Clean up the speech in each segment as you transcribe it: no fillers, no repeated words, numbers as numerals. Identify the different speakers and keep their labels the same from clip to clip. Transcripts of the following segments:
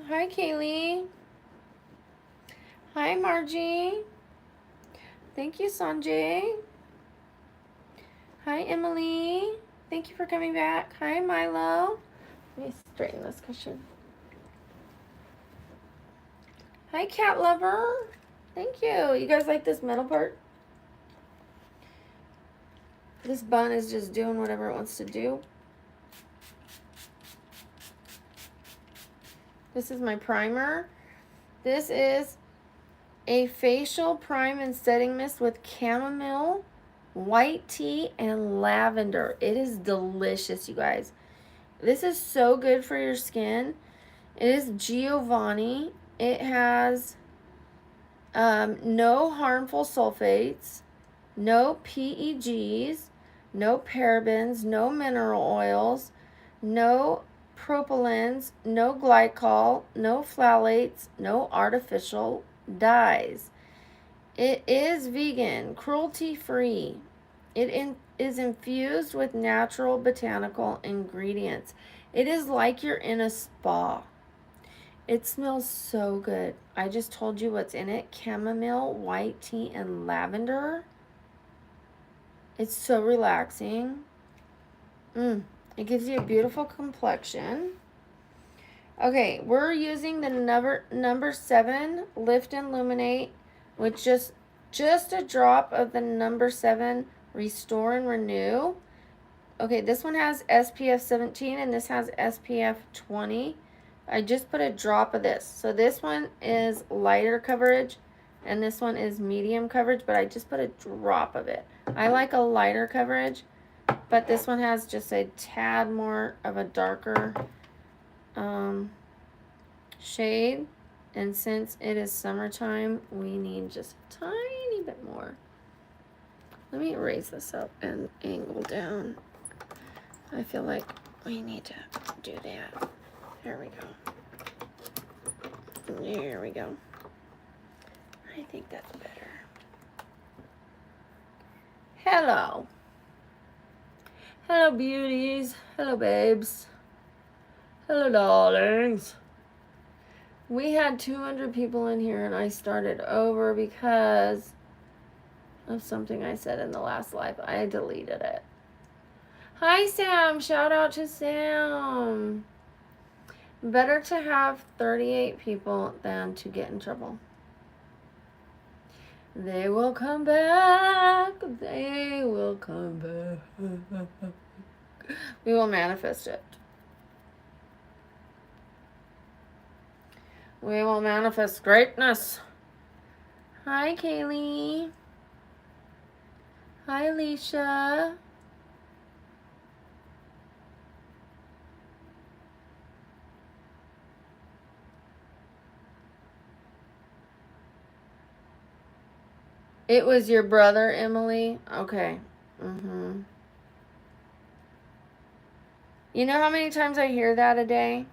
Speaker 1: Hi, Kaylee. Hi, Margie. Thank you, Sanjay. Hi, Emily. Thank you for coming back. Hi, Milo. Let me straighten this cushion. Hi, cat lover. Thank you. You guys like this middle part? This bun is just doing whatever it wants to do. This is my primer. This is a facial prime and setting mist with chamomile, white tea, and lavender. It is delicious, you guys. This is so good for your skin. It is Giovanni. It has no harmful sulfates, no PEGs, no parabens, no mineral oils, no propylens, no glycol, no phthalates, no artificial dyes. It is vegan, cruelty-free. It is infused with natural botanical ingredients. It is like you're in a spa. It smells so good. I just told you what's in it. Chamomile, white tea, and lavender. It's so relaxing. It gives you a beautiful complexion. Okay, we're using the number 7 Lift and Illuminate with just a drop of the number 7 Restore and Renew. Okay, this one has SPF 17 and this has SPF 20. I just put a drop of this. So this one is lighter coverage and this one is medium coverage, but I just put a drop of it. I like a lighter coverage, but this one has just a tad more of a darker shade. And since it is summertime, we need just a tiny bit more. Let me raise this up and angle down. I feel like we need to do that. There we go. There we go. I think that's better. Hello. Hello, beauties. Hello, babes. Hello, darlings. We had 200 people in here and I started over because of something I said in the last live. I deleted it. Hi, Sam. Shout out to Sam. Better to have 38 people than to get in trouble. They will come back. They will come back. We will manifest it. We will manifest greatness. Hi, Kaylee. Hi, Alicia. It was your brother, Emily? Okay. You know how many times I hear that a day?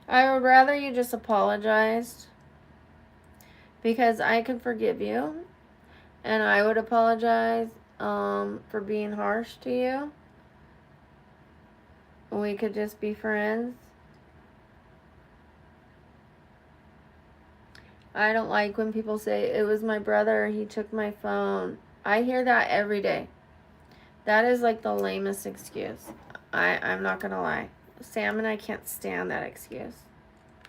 Speaker 1: I would rather you just apologized because I can forgive you and I would apologize for being harsh to you. We could just be friends. I don't like when people say, it was my brother, he took my phone. I hear that every day. That is like the lamest excuse. I'm not going to lie. Sam and I can't stand that excuse.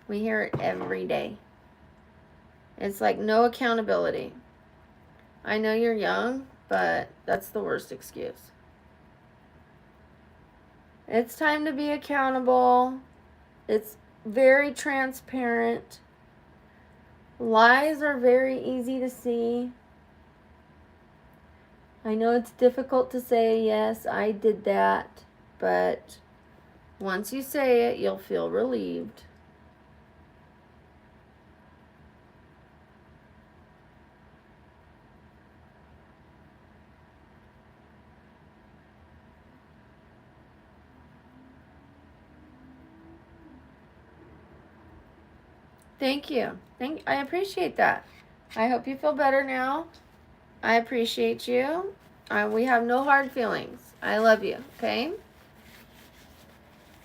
Speaker 1: We hear it every day. It's like no accountability. I know you're young, but that's the worst excuse. It's time to be accountable. It's very transparent. Lies are very easy to see. I know it's difficult to say, yes, I did that, but once you say it, you'll feel relieved. Thank you. I appreciate that. I hope you feel better now. I appreciate you. We have no hard feelings. I love you, okay?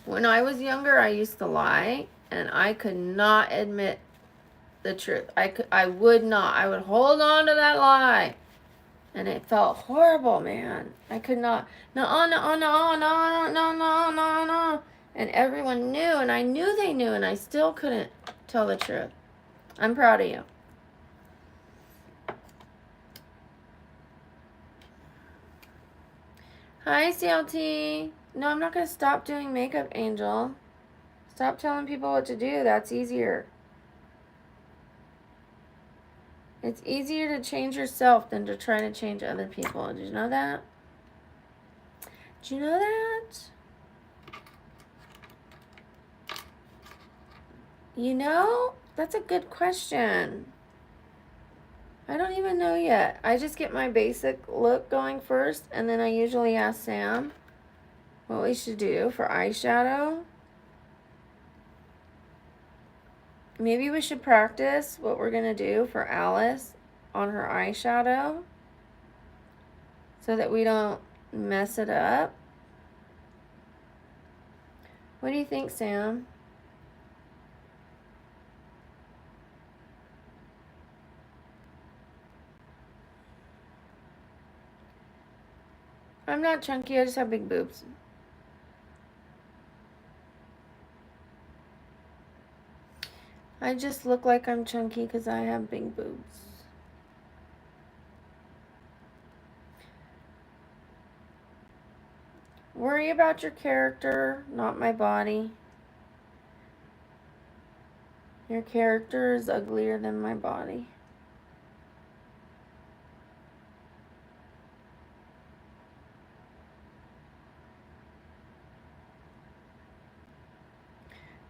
Speaker 1: When I was younger, I used to lie, and I could not admit the truth. I would not. I would hold on to that lie. And it felt horrible, man. I could not. No, no, no, no, no, no, no, no. And everyone knew, and I knew they knew, and I still couldn't tell the truth. I'm proud of you. Hi, CLT. No, I'm not going to stop doing makeup, Angel. Stop telling people what to do. That's easier. It's easier to change yourself than to try to change other people. Did you know that? Did you know that? You know, that's a good question. I don't even know yet. I just get my basic look going first, and then I usually ask Sam what we should do for eyeshadow. Maybe we should practice what we're going to do for Alice on her eyeshadow so that we don't mess it up. What do you think, Sam? I'm not chunky, I just have big boobs. I just look like I'm chunky because I have big boobs. Worry about your character, not my body. Your character is uglier than my body.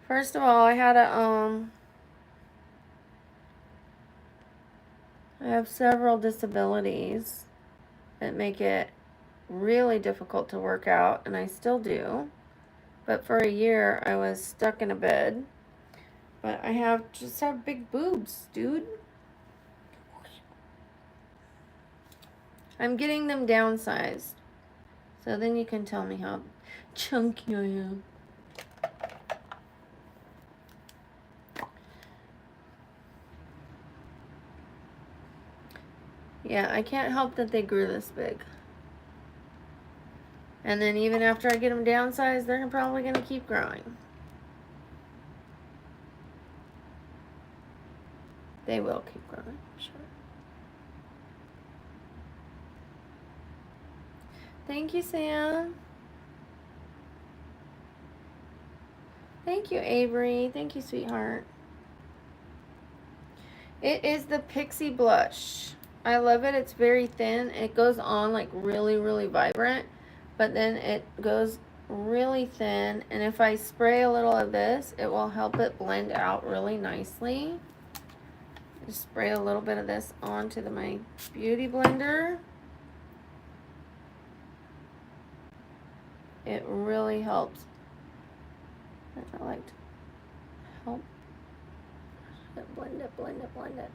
Speaker 1: First of all, I have several disabilities that make it really difficult to work out, and I still do. But for a year, I was stuck in a bed. But I just have big boobs, dude. I'm getting them downsized. So then you can tell me how chunky I am. Yeah, I can't help that they grew this big. And then even after I get them downsized, they're probably going to keep growing. They will keep growing, sure. Thank you, Sam. Thank you, Avery. Thank you, sweetheart. It is the Pixie Blush. I love it. It's very thin. It goes on like really, really vibrant, but then it goes really thin. And if I spray a little of this, it will help it blend out really nicely. Just spray a little bit of this onto my beauty blender. It really helps. I like to help blend it, blend it, blend it.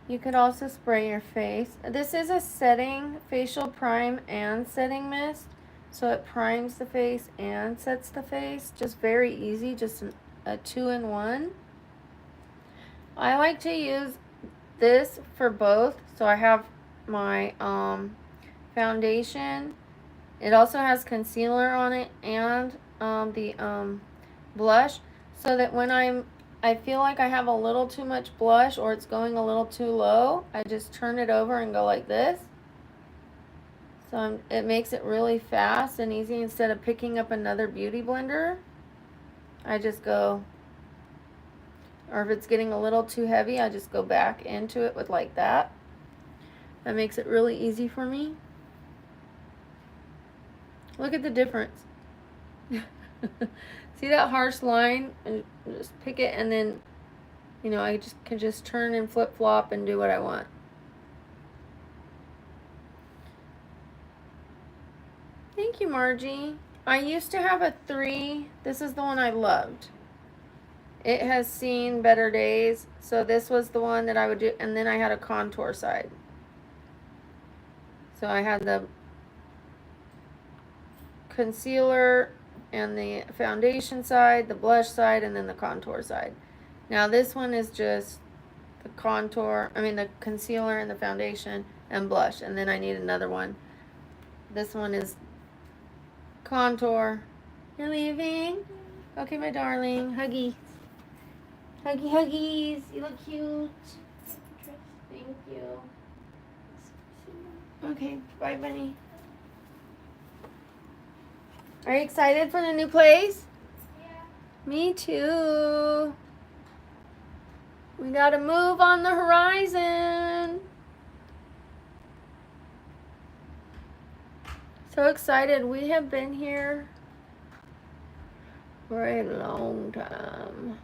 Speaker 1: You could also spray your face. This is a setting, facial prime and setting mist. So it primes the face and sets the face. Just very easy, just a 2-in-1. I like to use this for both. So I have my foundation. It also has concealer on it and the blush. So that when I feel like I have a little too much blush or it's going a little too low, I just turn it over and go like this. So it makes it really fast and easy. Instead of picking up another beauty blender, I just go Or if it's getting a little too heavy, I just go back into it with like that. That makes it really easy for me. Look at the difference. See that harsh line? And just pick it, and then, you know, I can just turn and flip-flop and do what I want. Thank you, Margie. I used to have a 3. This is the one I loved. It has seen better days. So this was the one that I would do. And then I had a contour side. So I had the concealer and the foundation side, the blush side, and then the contour side. Now this one is just the the concealer and the foundation and blush. And then I need another one. This one is contour. You're leaving? Okay, my darling. Huggy. Huggy huggies. You look cute. Thank you. Okay, bye, bunny. Are you excited for the new place?
Speaker 2: Yeah.
Speaker 1: Me too. We gotta move on the horizon. So excited. We have been here for a long time.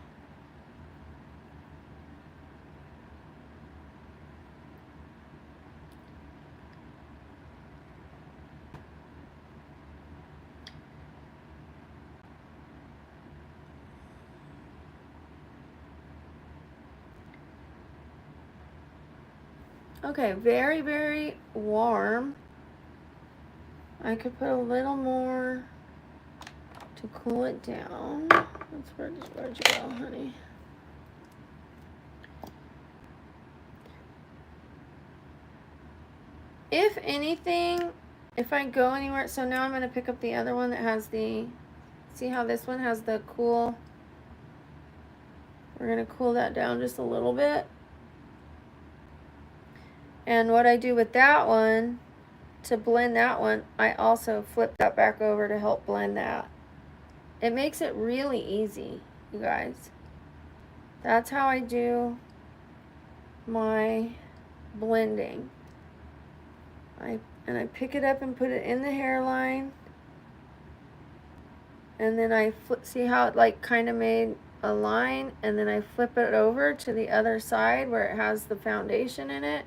Speaker 1: Okay, very, very warm. I could put a little more to cool it down. Where'd you go, honey? If anything, if I go anywhere, so now I'm going to pick up the other one that has the, see how this one has the cool, we're going to cool that down just a little bit. And what I do with that one, to blend that one, I also flip that back over to help blend that. It makes it really easy, you guys. That's how I do my blending. I pick it up and put it in the hairline. And then I see how it like kind of made a line, and then I flip it over to the other side where it has the foundation in it,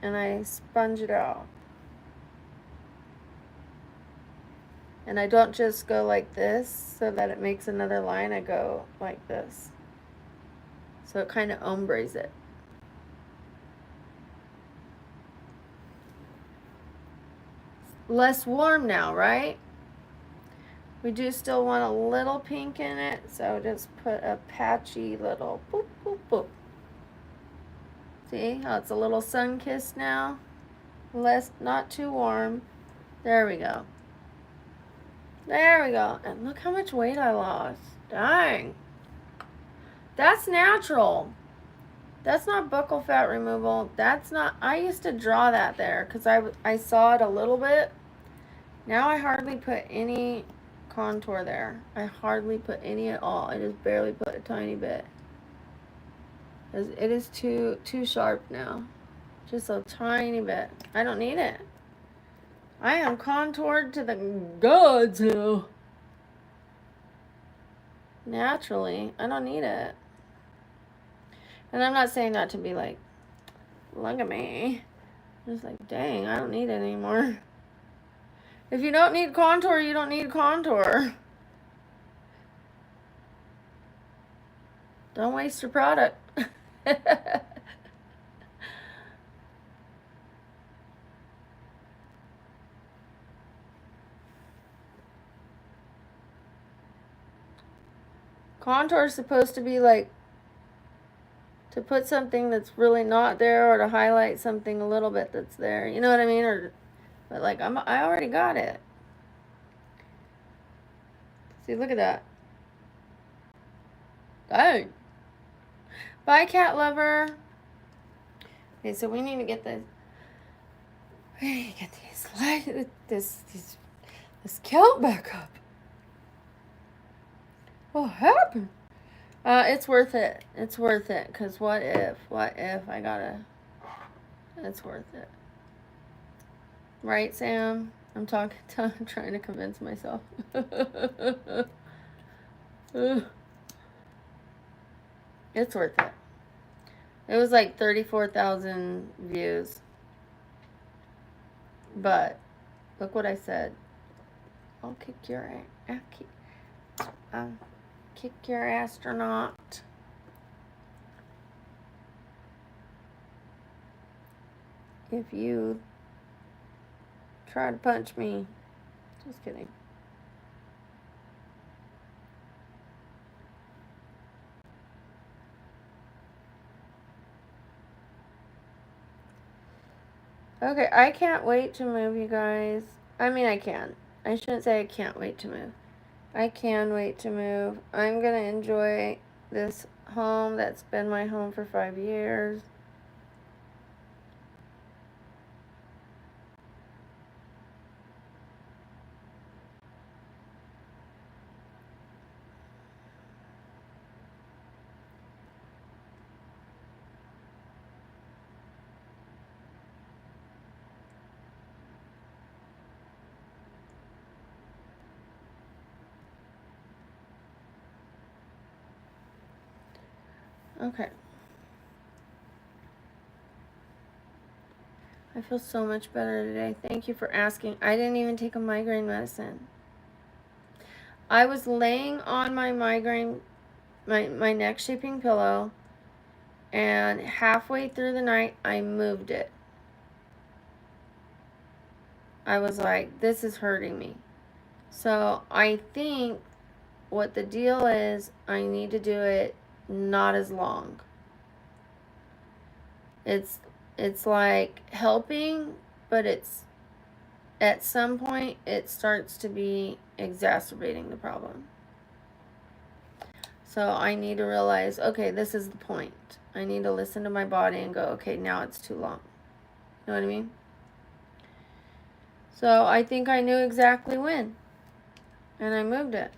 Speaker 1: and I sponge it out. And I don't just go like this so that it makes another line. I go like this. So it kind of ombres it. Less warm now, right? We do still want a little pink in it, so just put a patchy little boop, boop, boop. See how it's a little sun-kissed now? Not too warm. There we go. There we go. And look how much weight I lost. Dang. That's natural. That's not buccal fat removal. That's not, I used to draw that there because I saw it a little bit. Now I hardly put any contour there. I hardly put any at all. I just barely put a tiny bit. It is too sharp now. Just a tiny bit. I don't need it. I am contoured to the gods now. Naturally. I don't need it. And I'm not saying that to be like, look at me. I'm just like, dang, I don't need it anymore. If you don't need contour, you don't need contour. Don't waste your product. Contour is supposed to be like to put something that's really not there, or to highlight something a little bit that's there. You know what I mean? But like I already got it. See, look at that. Dang. Bye, cat lover. Okay, so we need to get this. We need to get this count back up. What happened? It's worth it. It's worth it. Because what if I gotta... It's worth it. Right, Sam? I'm talking to... I'm trying to convince myself. It's worth it. It was like 34,000 views. But, look what I said. I'll kick your kick your astronaut. If you try to punch me. Just kidding. Okay, I can't wait to move, you guys. I mean, I can. I shouldn't say I can't wait to move. I can wait to move. I'm going to enjoy this home that's been my home for 5 years. Okay. I feel so much better today. Thank you for asking. I didn't even take a migraine medicine. I was laying on my migraine, my neck shaping pillow, and halfway through the night, I moved it. I was like, this is hurting me. So I think what the deal is, I need to do it not as long. It's like helping, but it's at some point it starts to be exacerbating the problem. So I need to realize, okay, this is the point. I need to listen to my body and go, okay, now it's too long. You know what I mean? So I think I knew exactly when. And I moved it.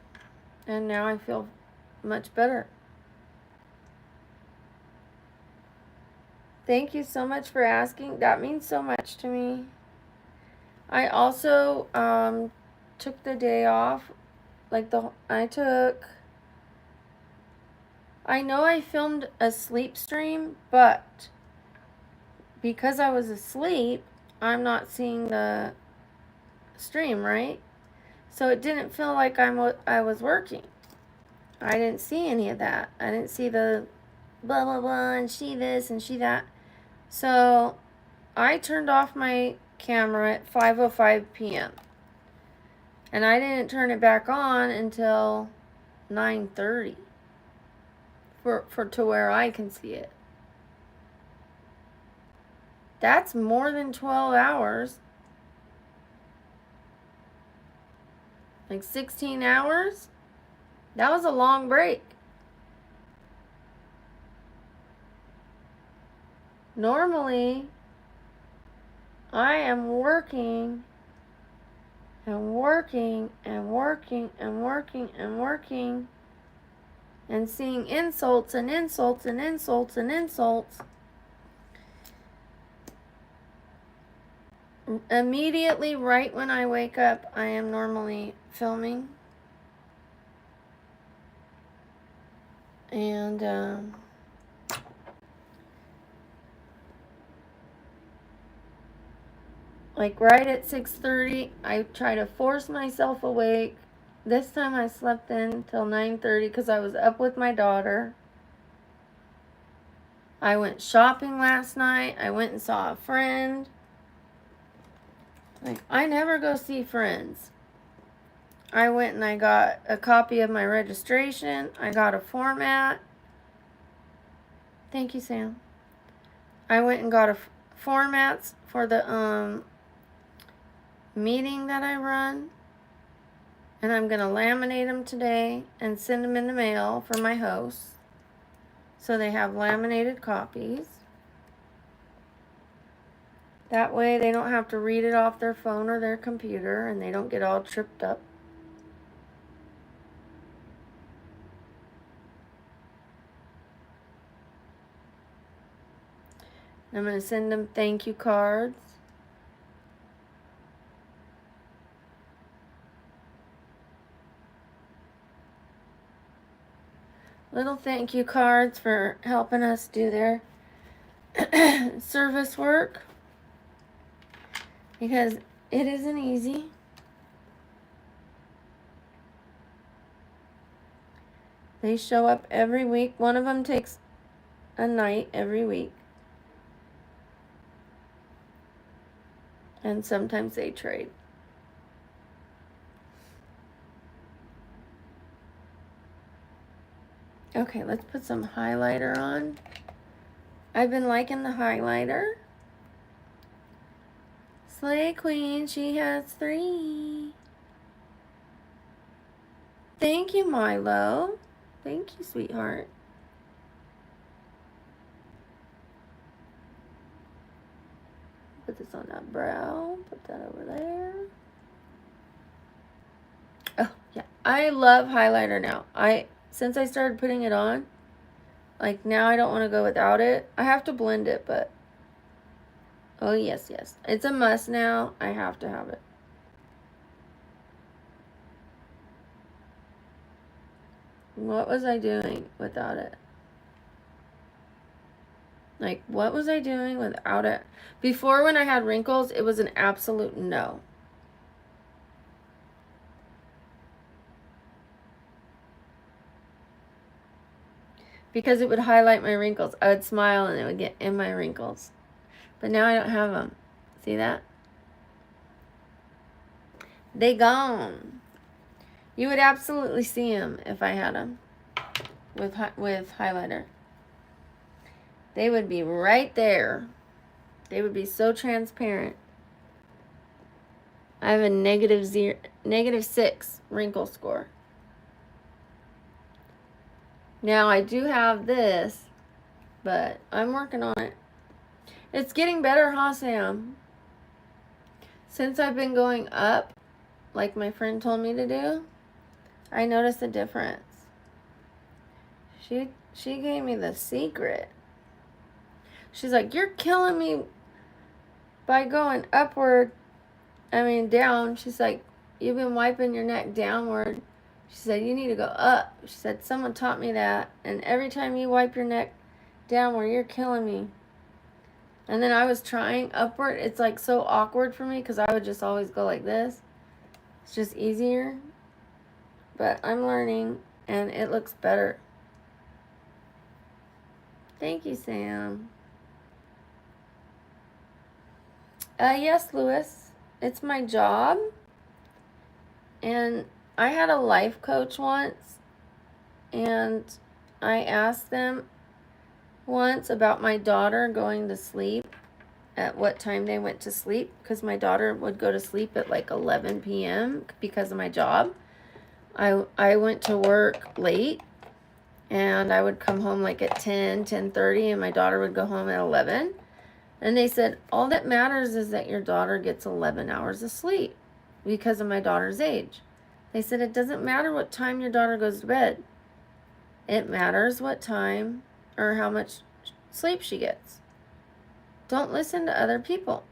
Speaker 1: And now I feel much better. Thank you so much for asking. That means so much to me. I also took the day off. I know I filmed a sleep stream, but because I was asleep, I'm not seeing the stream, right? So it didn't feel like I was working. I didn't see any of that. I didn't see the blah, blah, blah, and she this and she that. So I turned off my camera at 5:05 p.m. And I didn't turn it back on until 9:30 for to where I can see it. That's more than 12 hours. Like 16 hours? That was a long break. Normally, I am working and working and working and working and working and seeing insults and insults and insults and insults. Immediately, right when I wake up, I am normally filming. And like right at 6:30, I try to force myself awake. This time I slept in till 9:30 because I was up with my daughter. I went shopping last night. I went and saw a friend. Like, I never go see friends. I went and I got a copy of my registration. I got a format. Thank you, Sam. I went and got formats for the meeting that I run. And I'm going to laminate them today and send them in the mail for my hosts. So they have laminated copies. That way they don't have to read it off their phone or their computer and they don't get all tripped up. I'm going to send them thank you cards. Little thank you cards for helping us do their service work. Because it isn't easy. They show up every week. One of them takes a night every week. And sometimes they trade. Okay, let's put some highlighter on. I've been liking the highlighter. Slay Queen, she has 3. Thank you, Milo. Thank you, sweetheart. Put this on that brow. Put that over there. Oh, yeah. I love highlighter now. Since I started putting it on, like now I don't want to go without it. I have to blend it, but oh yes, yes. It's a must now. I have to have it. What was I doing without it? Like, what was I doing without it? Before, when I had wrinkles, it was an absolute no. Because it would highlight my wrinkles. I would smile and it would get in my wrinkles. But now I don't have them. See that? They gone. You would absolutely see them if I had them with highlighter. They would be right there. They would be so transparent. I have a -6 wrinkle score. Now I do have this, but I'm working on it. It's getting better, huh, Sam? Since I've been going up, like my friend told me to do, I noticed a difference. She gave me the secret. She's like, you're killing me by going upward. I mean, down. She's like, you've been wiping your neck downward. She said, you need to go up. She said, someone taught me that. And every time you wipe your neck downward, you're killing me. And then I was trying upward. It's like so awkward for me because I would just always go like this. It's just easier. But I'm learning and it looks better. Thank you, Sam. Yes, Lewis. It's my job. And I had a life coach once, and I asked them once about my daughter going to sleep, at what time they went to sleep, because my daughter would go to sleep at like 11 p.m. because of my job. I went to work late, and I would come home like at 10:30, and my daughter would go home at 11. And they said, all that matters is that your daughter gets 11 hours of sleep because of my daughter's age. They said, it doesn't matter what time your daughter goes to bed. It matters what time or how much sleep she gets. Don't listen to other people.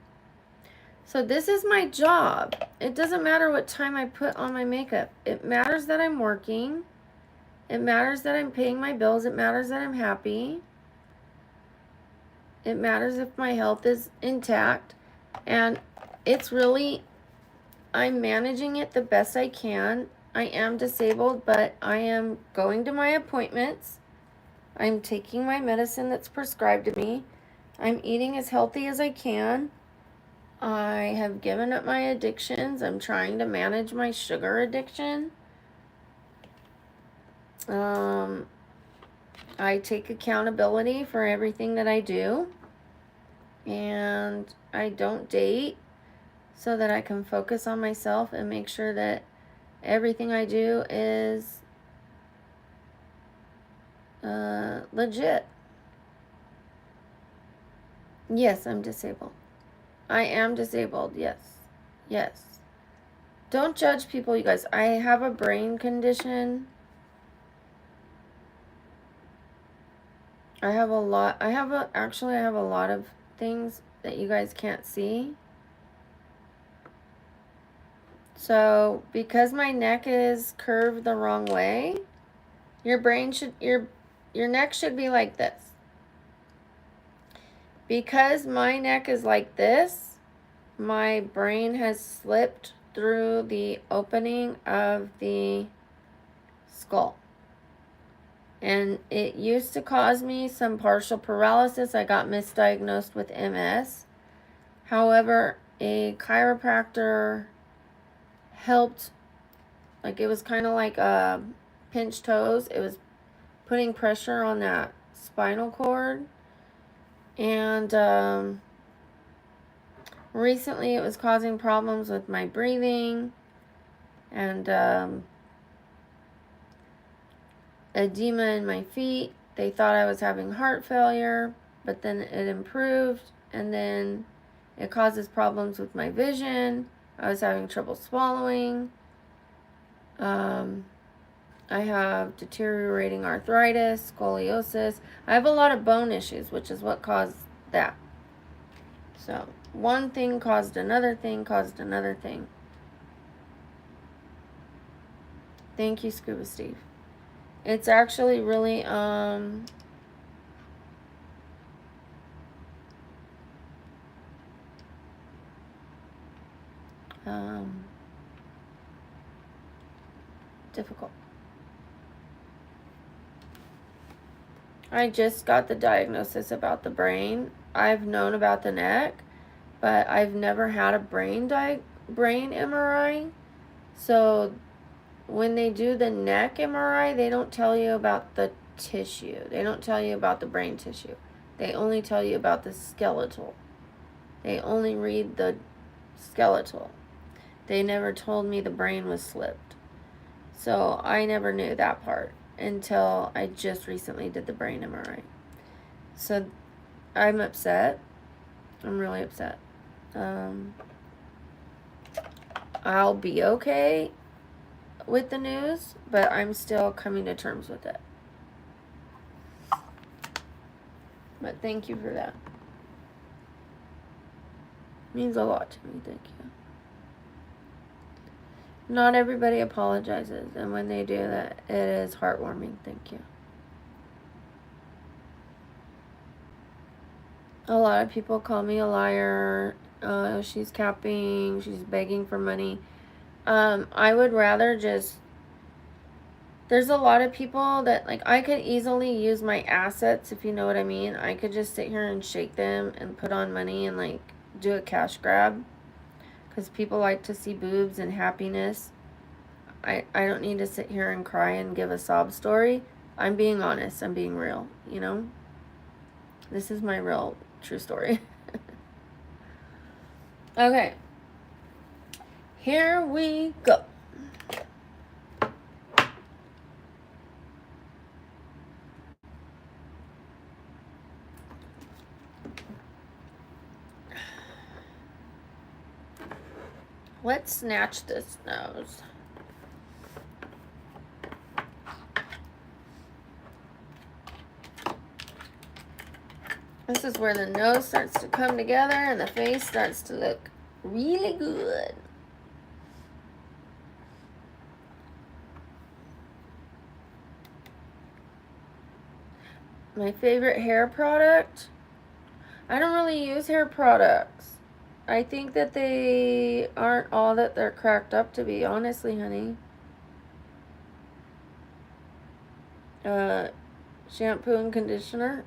Speaker 1: So this is my job. It doesn't matter what time I put on my makeup. It matters that I'm working. It matters that I'm paying my bills. It matters that I'm happy. It matters if my health is intact. And it's really, I'm managing it the best I can. I am disabled, but I am going to my appointments. I'm taking my medicine that's prescribed to me. I'm eating as healthy as I can. I have given up my addictions. I'm trying to manage my sugar addiction. I take accountability for everything that I do. And I don't date so that I can focus on myself and make sure that everything I do is legit. Yes, I'm disabled. I am disabled, yes. Yes. Don't judge people, you guys. I have a brain condition. I have a lot of things that you guys can't see. So because my neck is curved the wrong way, your neck should be like this. Because my neck is like this, my brain has slipped through the opening of the skull. And it used to cause me some partial paralysis. I got misdiagnosed with MS. However, a chiropractor helped, like it was kind of like pinched toes. It was putting pressure on that spinal cord. And recently it was causing problems with my breathing and edema in my feet. They thought I was having heart failure, but then it improved, and then it causes problems with my vision. I was having trouble swallowing. I have deteriorating arthritis, scoliosis. I have a lot of bone issues, which is what caused that. So one thing caused another thing, caused another thing. Thank you, Scuba Steve. It's actually really difficult. I just got the diagnosis about the brain. I've known about the neck, but I've never had a brain MRI. So when they do the neck MRI, they don't tell you about the tissue. They don't tell you about the brain tissue. They only tell you about the skeletal. They only read the skeletal. They never told me the brain was slipped. So I never knew that part until I just recently did the brain MRI. So I'm upset. I'm really upset. I'll be okay with the news, but I'm still coming to terms with it. But thank you for that. It means a lot to me. Thank you. Not everybody apologizes, and when they do that, it is heartwarming. Thank you. A lot of people call me a liar. She's capping. She's begging for money. I would rather just... There's a lot of people that, like, I could easily use my assets, if you know what I mean. I could just sit here and shake them and put on money and, like, do a cash grab. Because people like to see boobs and happiness. I don't need to sit here and cry and give a sob story. I'm being honest. I'm being real, you know? This is my real, true story. Okay. Here we go. Let's snatch this nose. This is where the nose starts to come together and the face starts to look really good. My favorite hair product? I don't really use hair products. I think that they aren't all that they're cracked up to be, honestly, honey. Shampoo and conditioner.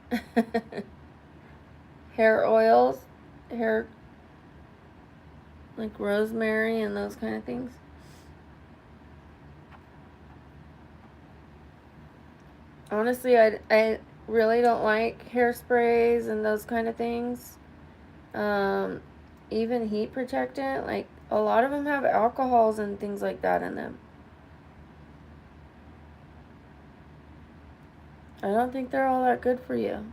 Speaker 1: Hair oils. Hair, like rosemary and those kind of things. Honestly, I really don't like hairsprays and those kind of things. Even heat protectant, like a lot of them have alcohols and things like that in them. I don't think they're all that good for you.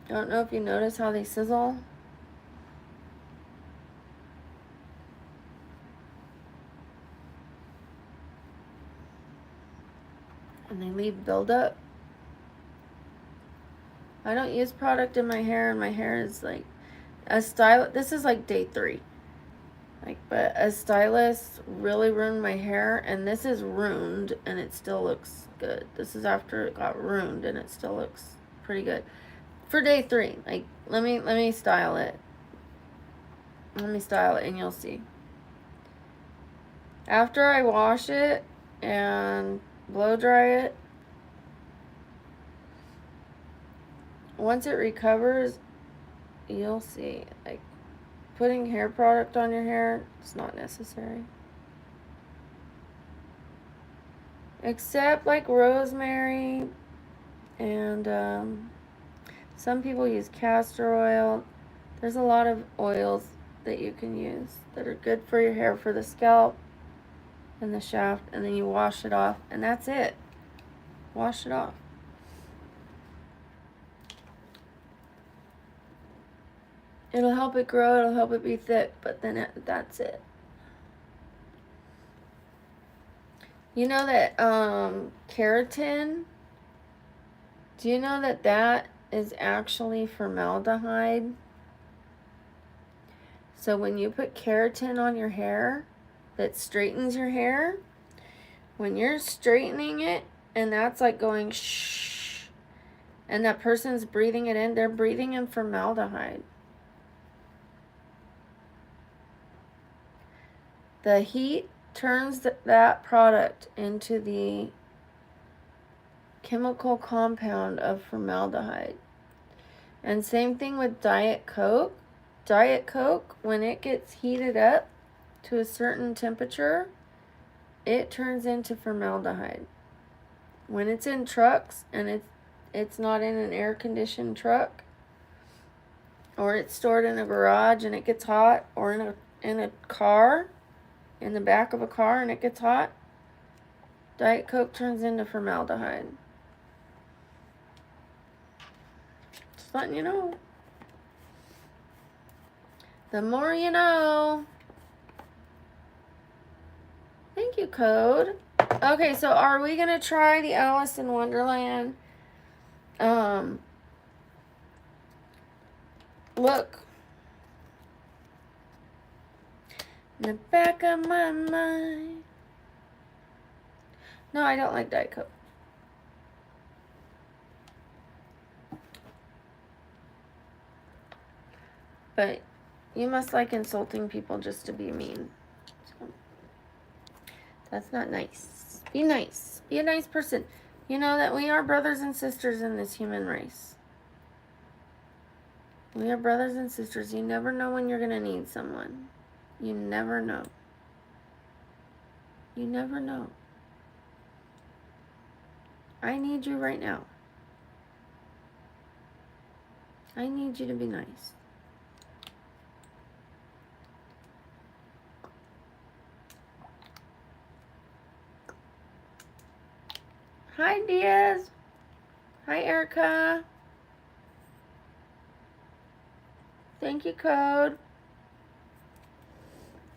Speaker 1: I don't know if you notice how they sizzle. And they leave buildup. I don't use product in my hair, and my hair is like a style. This is like day 3. Like, but a stylist really ruined my hair, and this is ruined, and it still looks good. This is after it got ruined, and it still looks pretty good. For day 3, like, let me style it. Let me style it, and you'll see. After I wash it and blow dry it, once it recovers, you'll see. Like, putting hair product on your hair, it's not necessary. Except like rosemary, and some people use castor oil. There's a lot of oils that you can use that are good for your hair, for the scalp and the shaft, and then you wash it off, and that's it. Wash it off. It'll help it grow, it'll help it be thick, but then that's it. You know that keratin, do you know that that is actually formaldehyde? So when you put keratin on your hair, that straightens your hair, when you're straightening it, and that's like going shh, and that person's breathing it in, they're breathing in formaldehyde. The heat turns that product into the chemical compound of formaldehyde. And same thing with Diet Coke. Diet Coke, when it gets heated up to a certain temperature, it turns into formaldehyde. When it's in trucks and it's not in an air-conditioned truck, or it's stored in a garage and it gets hot, or in a car, in the back of a car and it gets hot, Diet Coke turns into formaldehyde. Just letting you know. The more you know. Thank you, Code. Okay, so are we going to try the Alice in Wonderland? Look. In the back of my mind. No, I don't like Diet Coke. But you must like insulting people just to be mean. So, that's not nice. Be nice. Be a nice person. You know that we are brothers and sisters in this human race. We are brothers and sisters. You never know when you're going to need someone. You never know. You never know. I need you right now. I need you to be nice. Hi, Diaz. Hi, Erica. Thank you, Code.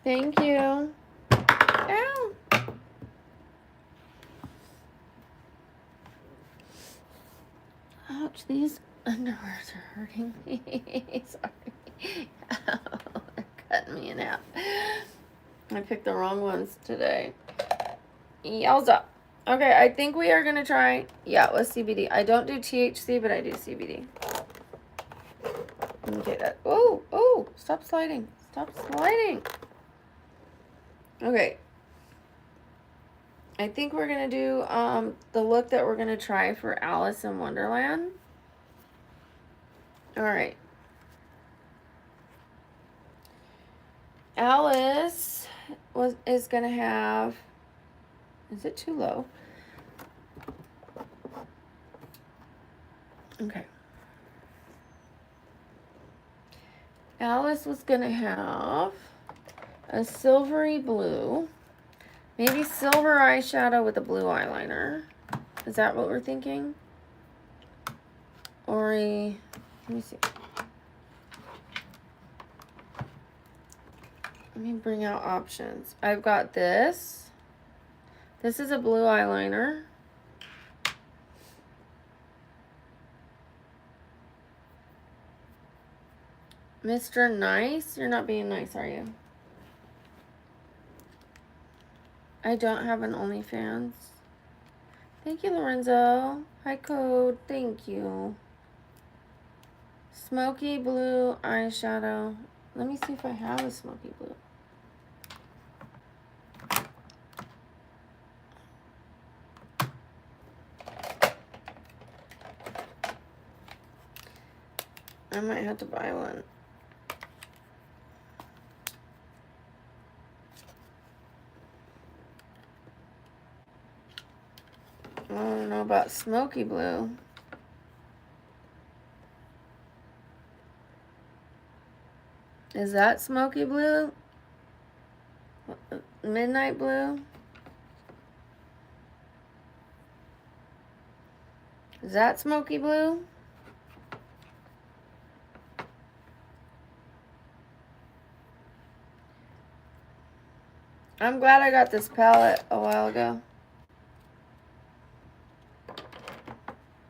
Speaker 1: Thank you. Ow. Ouch, these underwears are hurting me. Sorry. Ow, they're cutting me in half. I picked the wrong ones today. Yowza. Okay, I think we are going to try, with CBD. I don't do THC, but I do CBD. Okay, that, oh, stop sliding. Stop sliding. Okay. I think we're going to do the look that we're going to try for Alice in Wonderland. All right. Alice is going to have, is it too low? Okay. Alice was going to have a silvery blue, maybe silver eyeshadow with a blue eyeliner. Is that what we're thinking? Or let me see. Let me bring out options. I've got this. This is a blue eyeliner. Mr. Nice? You're not being nice, are you? I don't have an OnlyFans. Thank you, Lorenzo. Hi, Code. Thank you. Smoky blue eyeshadow. Let me see if I have a smoky blue. I might have to buy one. I don't know about smoky blue. Is that smoky blue? Midnight blue? Is that smoky blue? I'm glad I got this palette a while ago.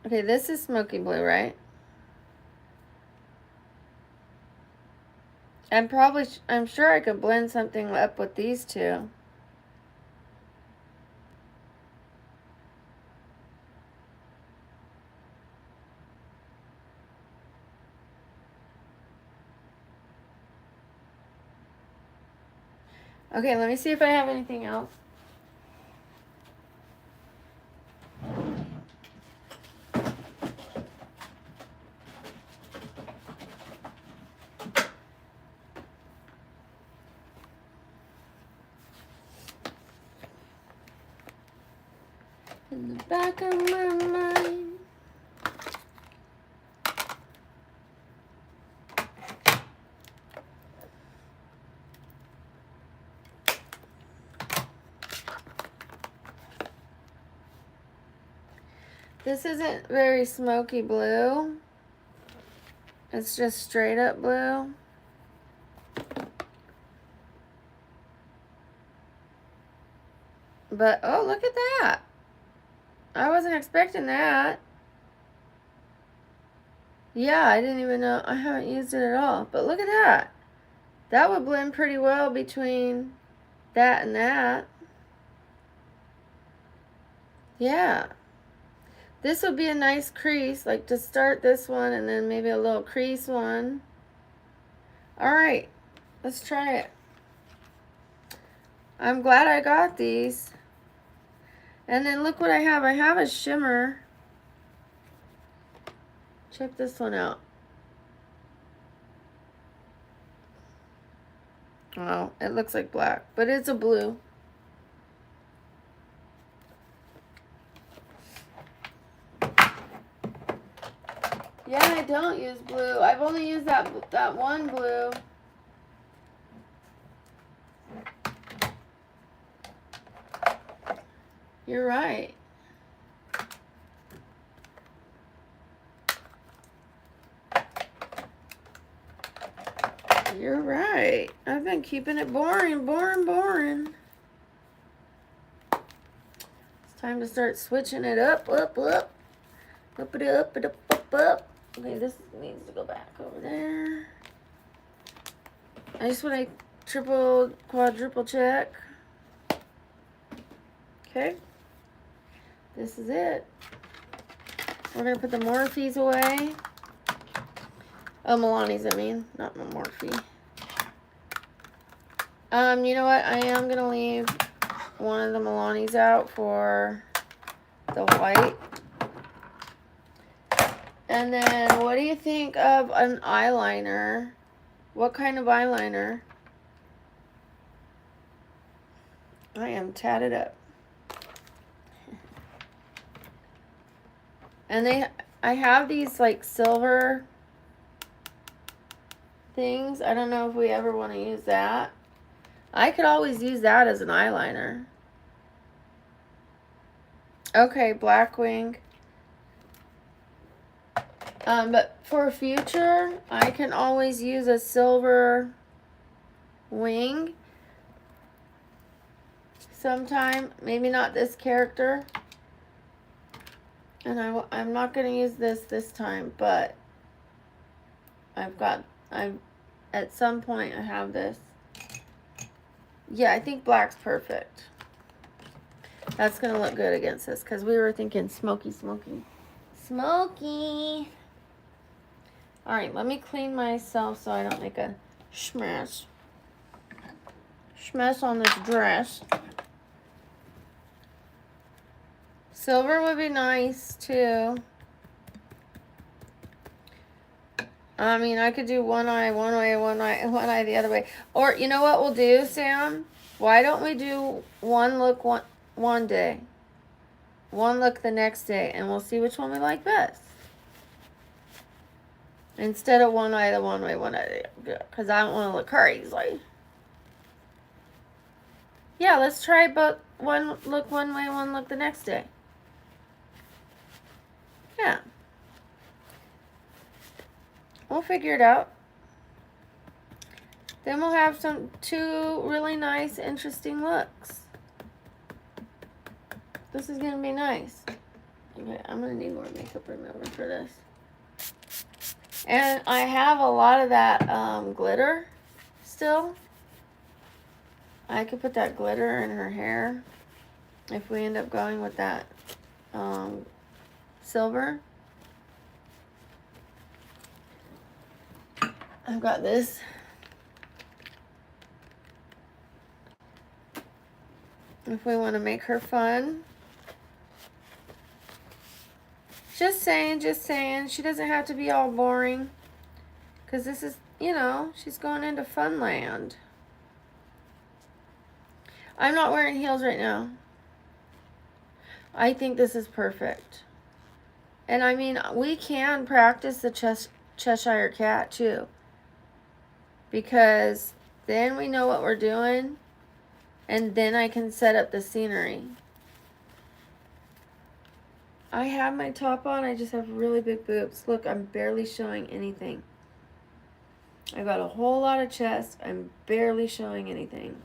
Speaker 1: Okay, this is smoky blue, right? I'm sure I could blend something up with these two. Okay, let me see if I have anything else. In the back of my mind. This isn't very smoky blue. It's just straight up blue. But, oh, look at that. I wasn't expecting that. Yeah, I didn't even know. I haven't used it at all. But look at that. That would blend pretty well between that and that. Yeah. This would be a nice crease, like to start this one and then maybe a little crease one. All right, let's try it. I'm glad I got these. And then look what I have. I have a shimmer. Check this one out. Oh, it looks like black, but it's a blue. Yeah, I don't use blue. I've only used that one blue. You're right. You're right. I've been keeping it boring. It's time to start switching it up. Up it up. Okay, this needs to go back over there. I just want to triple, quadruple check. Okay. This is it. We're going to put the Morphes away. Oh, Milani's, I mean, not Morphe. You know what? I am going to leave one of the Milani's out for the white. And then, what do you think of an eyeliner? What kind of eyeliner? I am tatted up. And I have these like silver things. I don't know if we ever want to use that. I could always use that as an eyeliner. Okay, Blackwing. But for future, I can always use a silver wing sometime. Maybe not this character. And I'm not going to use this time, but I at some point I have this. Yeah, I think black's perfect. That's going to look good against this because we were thinking smoky, smoky. Smoky. All right, let me clean myself so I don't make a schmess. Schmess on this dress. Silver would be nice too. I mean, I could do one eye one way, one eye the other way. Or you know what we'll do, Sam? Why don't we do one look one day, one look the next day, and we'll see which one we like best. Instead of one eye the one way, one eye the other, because I don't want to look crazy. Yeah, let's try both. One look one way, one look the next day. Yeah. We'll figure it out. Then we'll have two really nice, interesting looks. This is going to be nice. Okay, I'm going to need more makeup remover for this. And I have a lot of that glitter still. I could put that glitter in her hair if we end up going with that silver. I've got this. If we want to make her fun. Just saying, just saying. She doesn't have to be all boring. Because this is, you know, she's going into fun land. I'm not wearing heels right now. I think this is perfect. And I mean, we can practice the Cheshire Cat too. Because then we know what we're doing. And then I can set up the scenery. I have my top on. I just have really big boobs. Look, I'm barely showing anything. I got a whole lot of chest. I'm barely showing anything.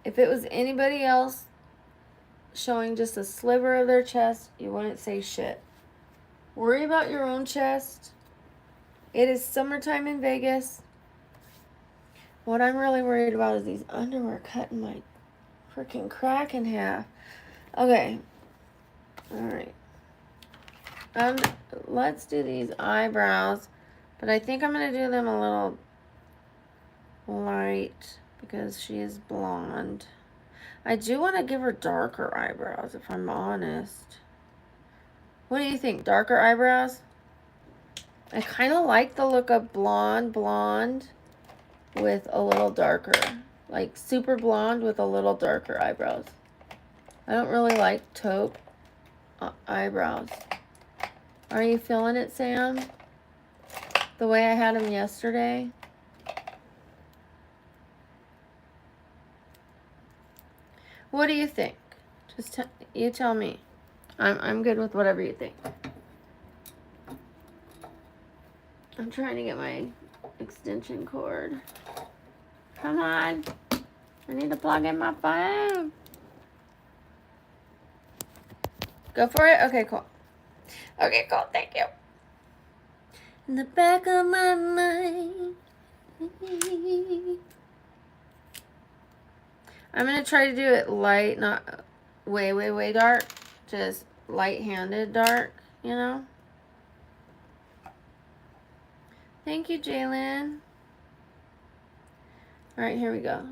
Speaker 1: If it was anybody else showing just a sliver of their chest, you wouldn't say shit. Worry about your own chest. It is summertime in Vegas. What I'm really worried about is these underwear cutting my freaking crack in half. Okay. Alright. Let's do these eyebrows. But I think I'm going to do them a little light because she is blonde. I do want to give her darker eyebrows, if I'm honest. What do you think? Darker eyebrows? I kind of like the look of blonde with a little darker. Like super blonde with a little darker eyebrows. I don't really like taupe eyebrows. Are you feeling it, Sam? The way I had them yesterday? What do you think? Just you tell me. I'm good with whatever you think. I'm trying to get my extension cord. Come on. I need to plug in my phone. Go for it? Okay, cool. Okay, cool. Thank you. In the back of my mind. I'm going to try to do it light, not way, way, way dark. Just light-handed dark, you know? Thank you, Jalen. All right, here we go.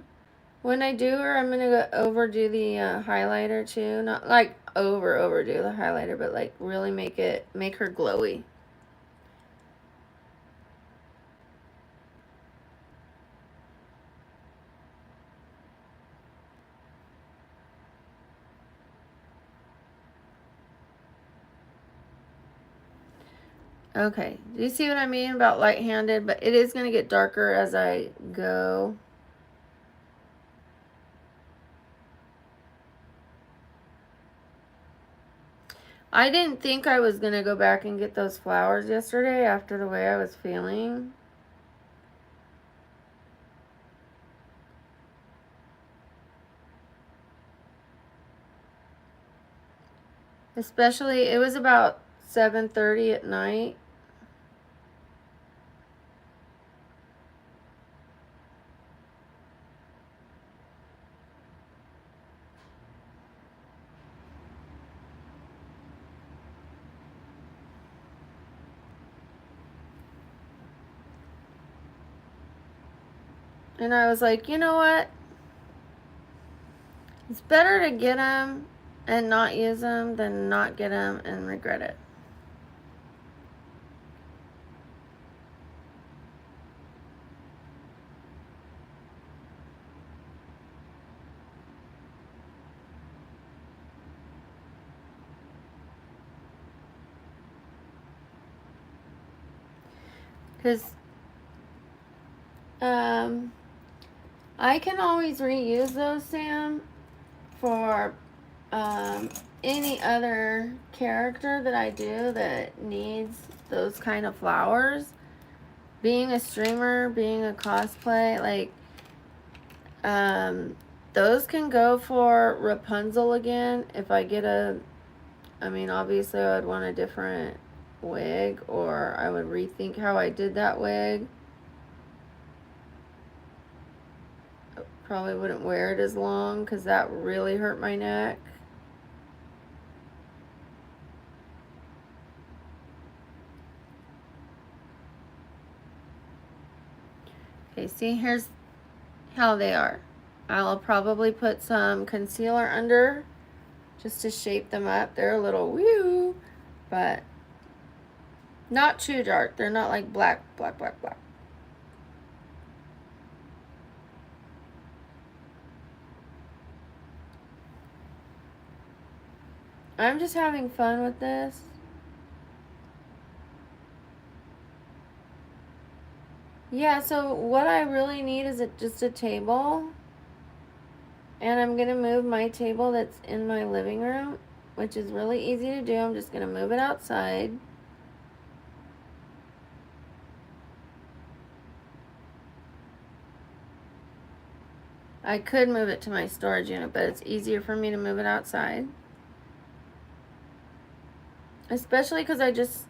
Speaker 1: When I do her, I'm going to go overdo the highlighter too. Not like overdo the highlighter, but like really make her glowy. Okay, do you see what I mean about light-handed? But it is going to get darker as I go. I didn't think I was going to go back and get those flowers yesterday after the way I was feeling. Especially, it was about 7:30 at night. And I was like, you know what? It's better to get them and not use them than not get them and regret it. Because I can always reuse those, Sam, for any other character that I do that needs those kind of flowers. Being a streamer, being a cosplay, like, those can go for Rapunzel again if I get I mean, obviously I would want a different wig, or I would rethink how I did that wig. Probably wouldn't wear it as long because that really hurt my neck. Okay, see, here's how they are. I'll probably put some concealer under just to shape them up. They're a little woo, but not too dark. They're not like black, black, black, black. I'm just having fun with this. Yeah, so what I really need is just a table. And I'm going to move my table that's in my living room, which is really easy to do. I'm just going to move it outside. I could move it to my storage unit, but it's easier for me to move it outside. Especially because I just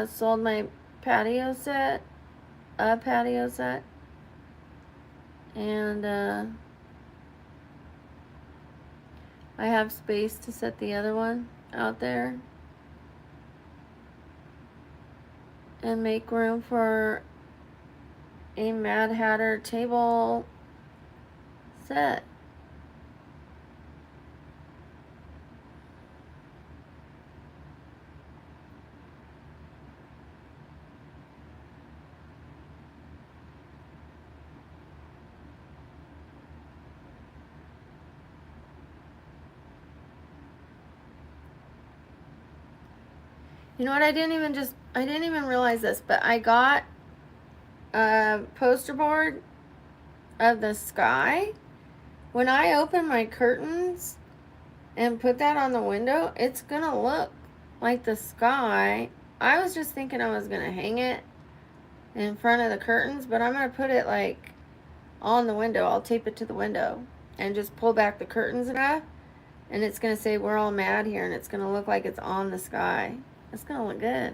Speaker 1: sold my patio set. A patio set. And I have space to set the other one out there. And make room for a Mad Hatter table set. You know what, I didn't even realize this, but I got a poster board of the sky. When I open my curtains and put that on the window, it's gonna look like the sky. I was just thinking I was gonna hang it in front of the curtains, but I'm gonna put it like on the window. I'll tape it to the window and just pull back the curtains enough, and it's gonna say we're all mad here, and it's gonna look like it's on the sky. It's gonna look good.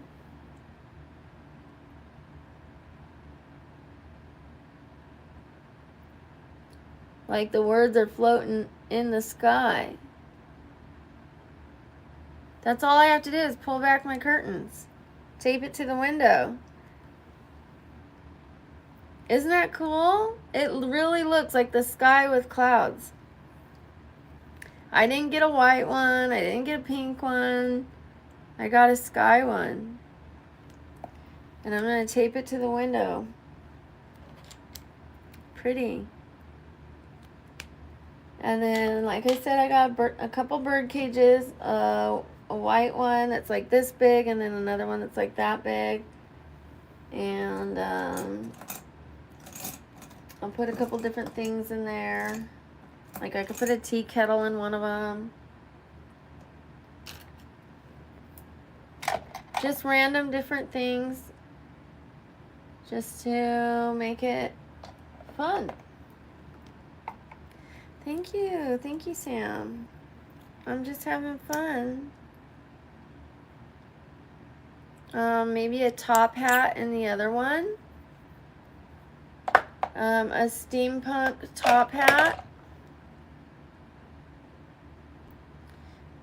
Speaker 1: Like the words are floating in the sky. That's all I have to do is pull back my curtains. Tape it to the window. Isn't that cool? It really looks like the sky with clouds. I didn't get a white one. I didn't get a pink one. I got a sky one. And I'm going to tape it to the window. Pretty. And then, like I said, I got a couple bird cages. A white one that's like this big, and then another one that's like that big. And I'll put a couple different things in there. Like I could put a tea kettle in one of them. Just random different things. Just to make it fun. Thank you. Thank you, Sam. I'm just having fun. Maybe a top hat in the other one. A steampunk top hat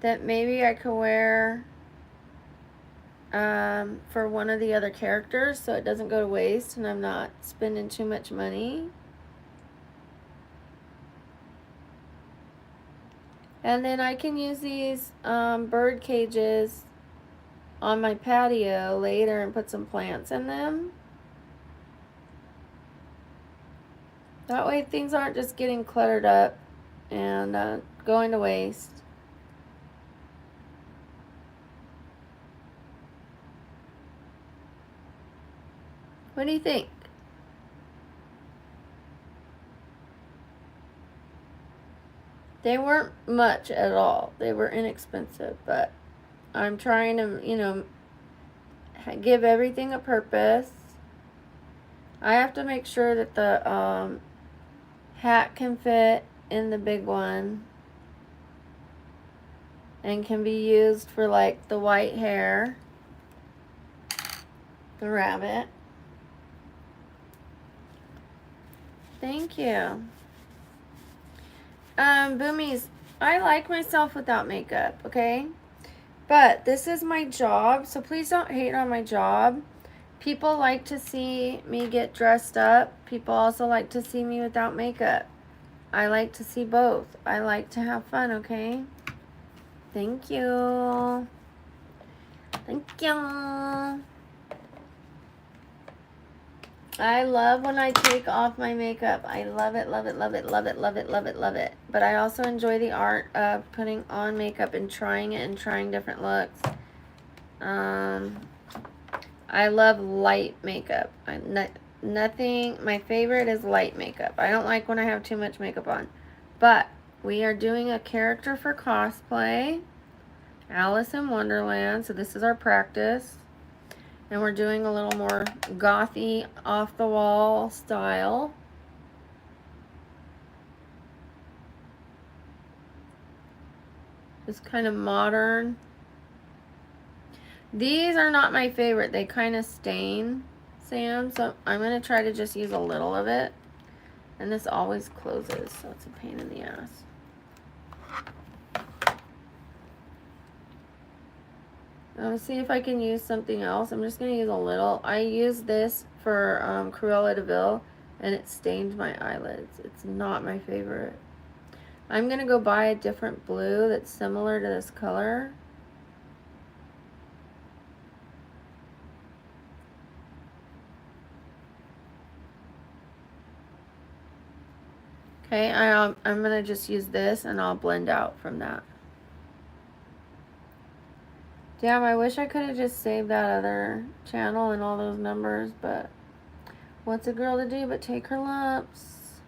Speaker 1: that maybe I could wear for one of the other characters so it doesn't go to waste and I'm not spending too much money. And then I can use these bird cages on my patio later and put some plants in them. That way things aren't just getting cluttered up and going to waste. What do you think? They weren't much at all. They were inexpensive, but I'm trying to, you know, give everything a purpose. I have to make sure that the hat can fit in the big one and can be used for like the white hair, the rabbit. Thank you. Boomies, I like myself without makeup, okay? But this is my job, so please don't hate on my job. People like to see me get dressed up. People also like to see me without makeup. I like to see both. I like to have fun, okay? Thank you. Thank you. I love when I take off my makeup. I love it, love it, love it, love it, love it, love it, love it. But I also enjoy the art of putting on makeup and trying it and trying different looks. I love light makeup. Nothing, my favorite is light makeup. I don't like when I have too much makeup on. But we are doing a character for cosplay. Alice in Wonderland. So this is our practice. And we're doing a little more gothy, off-the-wall style. Just kind of modern. These are not my favorite. They kind of stain, Sam. So I'm going to try to just use a little of it. And this always closes, so it's a pain in the ass. Let's see if I can use something else. I'm just going to use a little. I used this for Cruella de Vil, and it stained my eyelids. It's not my favorite. I'm going to go buy a different blue that's similar to this color. Okay, I'm going to just use this, and I'll blend out from that. Damn, I wish I could have just saved that other channel and all those numbers, but what's a girl to do but take her lumps?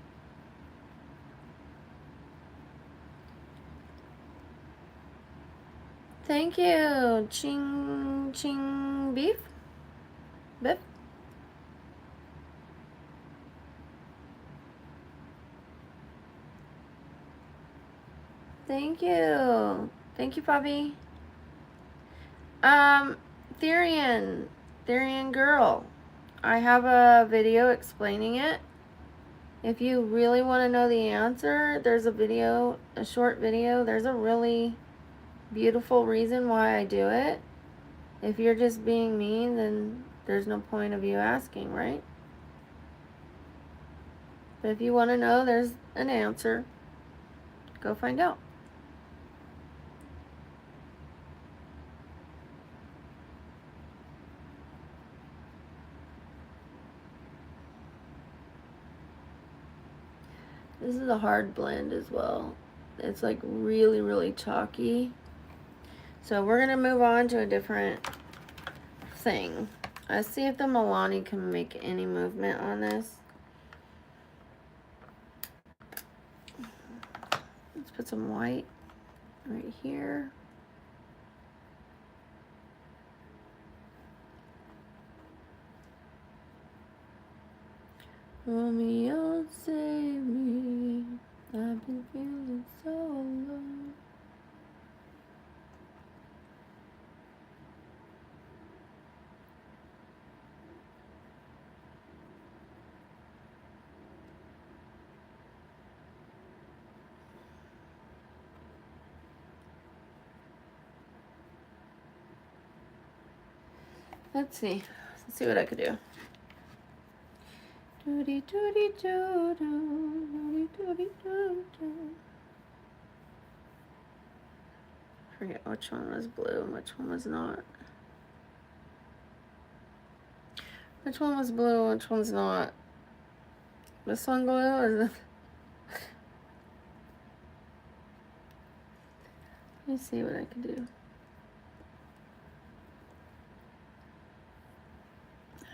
Speaker 1: Thank you. Ching, ching, beef. Biff. Thank you. Thank you, Bobby. Therian girl. I have a video explaining it. If you really want to know the answer, there's a video, a short video. There's a really beautiful reason why I do it. If you're just being mean, then there's no point of you asking, right? But if you want to know, there's an answer. Go find out. This is a hard blend as well. It's like really, really chalky. So we're going to move on to a different thing. Let's see if the Milani can make any movement on this. Let's put some white right here. Romeo, save me. I've been feeling so alone. Let's see what I could do. Doody doody doo doo, doody doody doo doo. forget which one was blue and which one was not. Which one was blue and which one's not? This one blue or this? Let me see what I can do.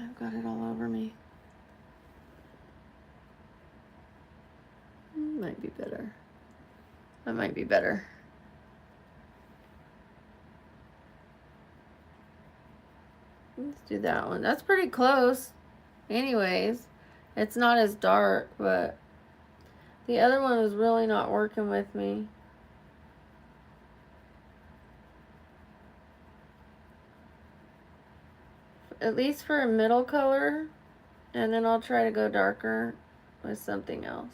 Speaker 1: I've got it all over me. Might be better. That might be better. Let's do that one. That's pretty close. Anyways, it's not as dark, but the other one was really not working with me. At least for a middle color, and then I'll try to go darker with something else.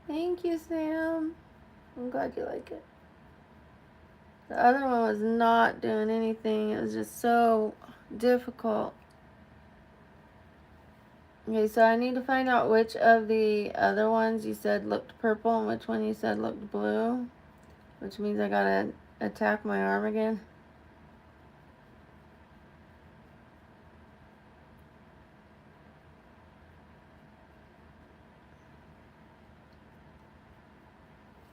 Speaker 1: Thank you, Sam. I'm glad you like it. The other one was not doing anything. It was just so difficult. Okay, so I need to find out which of the other ones you said looked purple and which one you said looked blue. Which means I gotta attack my arm again.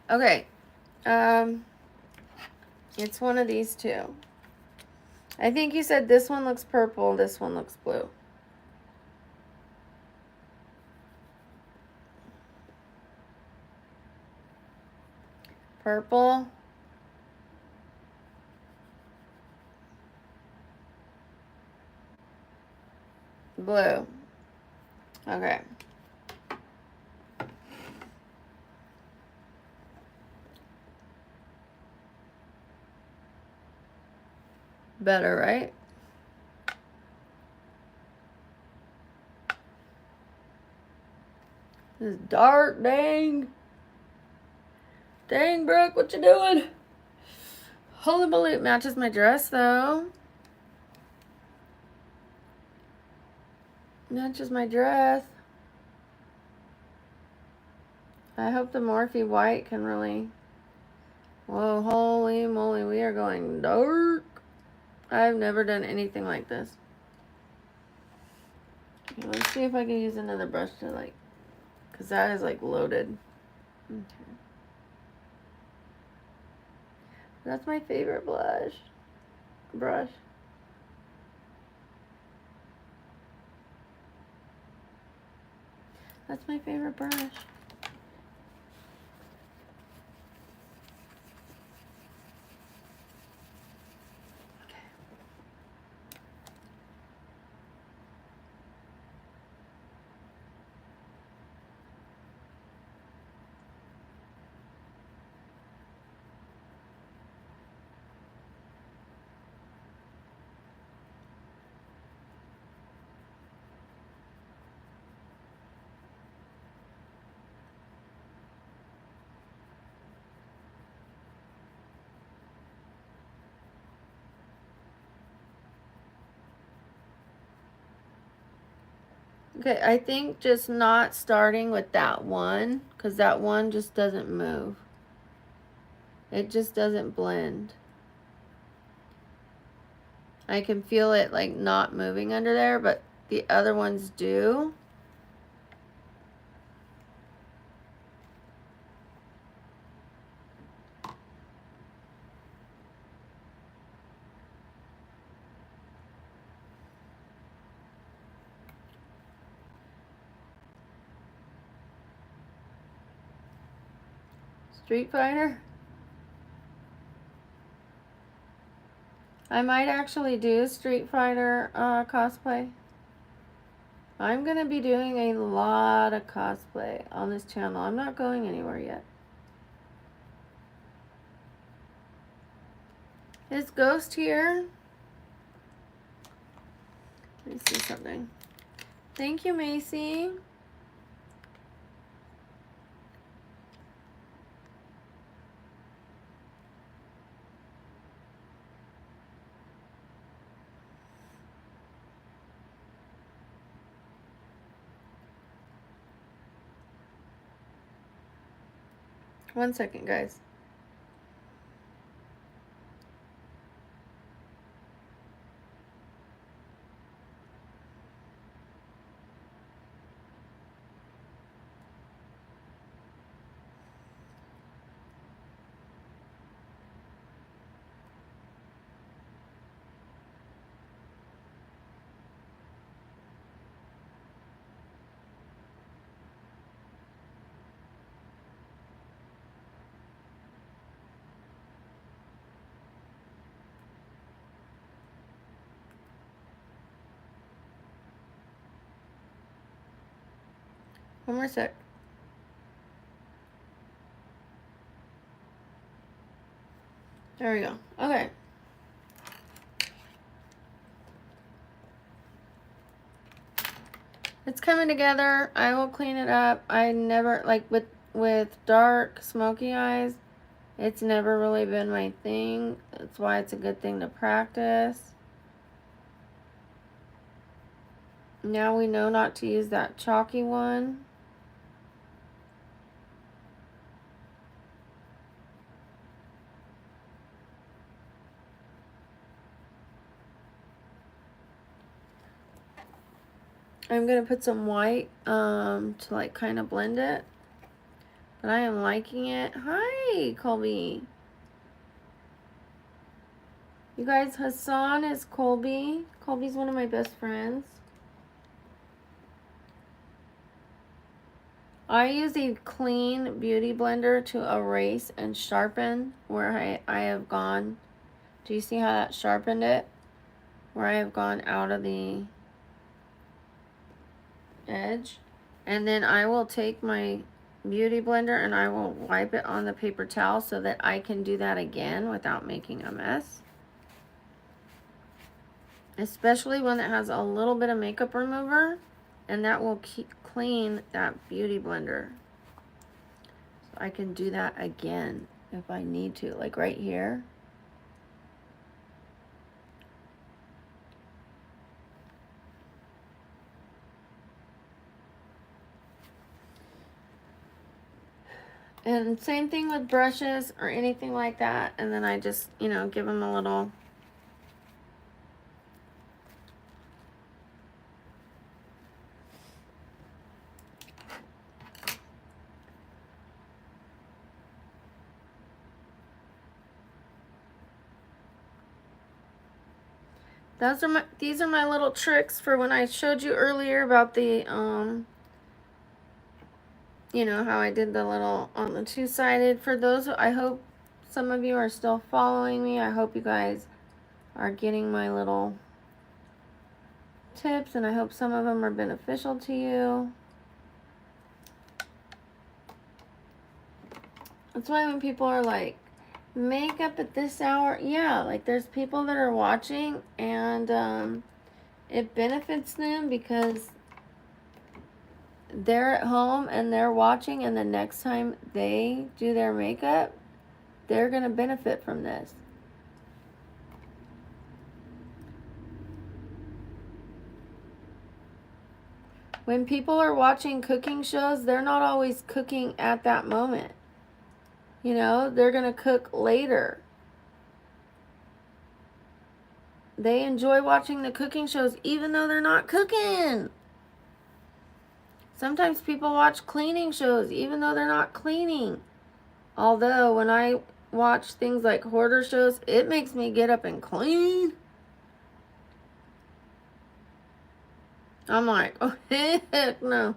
Speaker 1: Okay. It's one of these two. I think you said this one looks purple, this one looks blue. Purple. Blue. Okay. Better, right? This is dark, dang. Dang, Brooke, what you doing? Holy moly, matches my dress, though. Matches my dress. I hope the Morphe white can really... Whoa, holy moly, we are going dark. I've never done anything like this. Okay, let's see if I can use another brush to like... Because that is like loaded. Okay. That's my favorite brush. That's my favorite brush. Okay, I think just not starting with that one, because that one just doesn't move. It just doesn't blend. I can feel it like not moving under there, but the other ones do. Street Fighter? I might actually do Street Fighter cosplay. I'm going to be doing a lot of cosplay on this channel. I'm not going anywhere yet. Is Ghost here? Let me see something. Thank you, Macy. One second, guys. One more sec. There we go. Okay. It's coming together. I will clean it up. I never, like with dark, smoky eyes, it's never really been my thing. That's why it's a good thing to practice. Now we know not to use that chalky one. I'm going to put some white to like kind of blend it. But I am liking it. Hi, Colby. You guys, Hassan is Colby. Colby's one of my best friends. I use a clean beauty blender to erase and sharpen where I have gone. Do you see how that sharpened it? Where I have gone out of the edge. And then I will take my beauty blender and I will wipe it on the paper towel so that I can do that again without making a mess. Especially one that has a little bit of makeup remover, and that will clean that beauty blender. So I can do that again if I need to, like right here. And same thing with brushes or anything like that. And then I just, you know, give them a little. These are my little tricks for when I showed you earlier about the, you know, how I did the little on the two-sided. For those, I hope some of you are still following me. I hope you guys are getting my little tips, and I hope some of them are beneficial to you. That's why when people are like, makeup at this hour, yeah, like there's people that are watching, and it benefits them because they're at home and they're watching, and the next time they do their makeup, they're going to benefit from this. When people are watching cooking shows, they're not always cooking at that moment. You know, they're going to cook later. They enjoy watching the cooking shows even though they're not cooking. Sometimes people watch cleaning shows even though they're not cleaning. Although when I watch things like hoarder shows, it makes me get up and clean. I'm like, oh, heck no.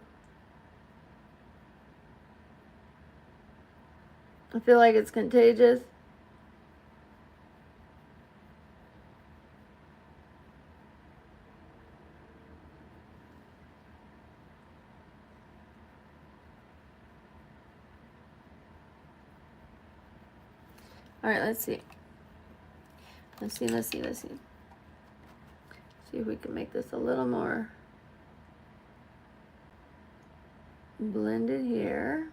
Speaker 1: I feel like it's contagious. All right, let's see. Let's see. See if we can make this a little more blended here.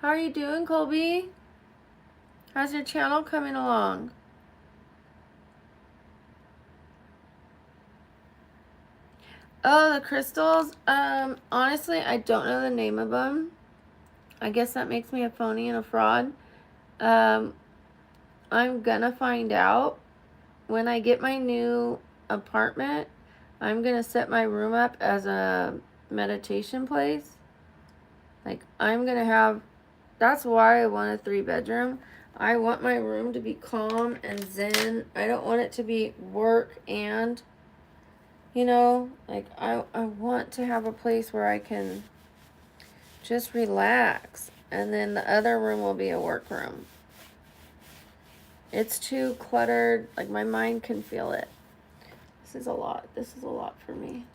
Speaker 1: How are you doing, Colby? How's your channel coming along? Oh, the crystals. Honestly, I don't know the name of them. I guess that makes me a phony and a fraud. I'm gonna find out when I get my new apartment. I'm gonna set my room up as a meditation place. Like, I'm gonna have, that's why I want a 3-bedroom. I want my room to be calm and zen. I don't want it to be work and, you know, like, I want to have a place where I can just relax. And then the other room will be a work room. It's too cluttered. Like, my mind can feel it. This is a lot. This is a lot for me.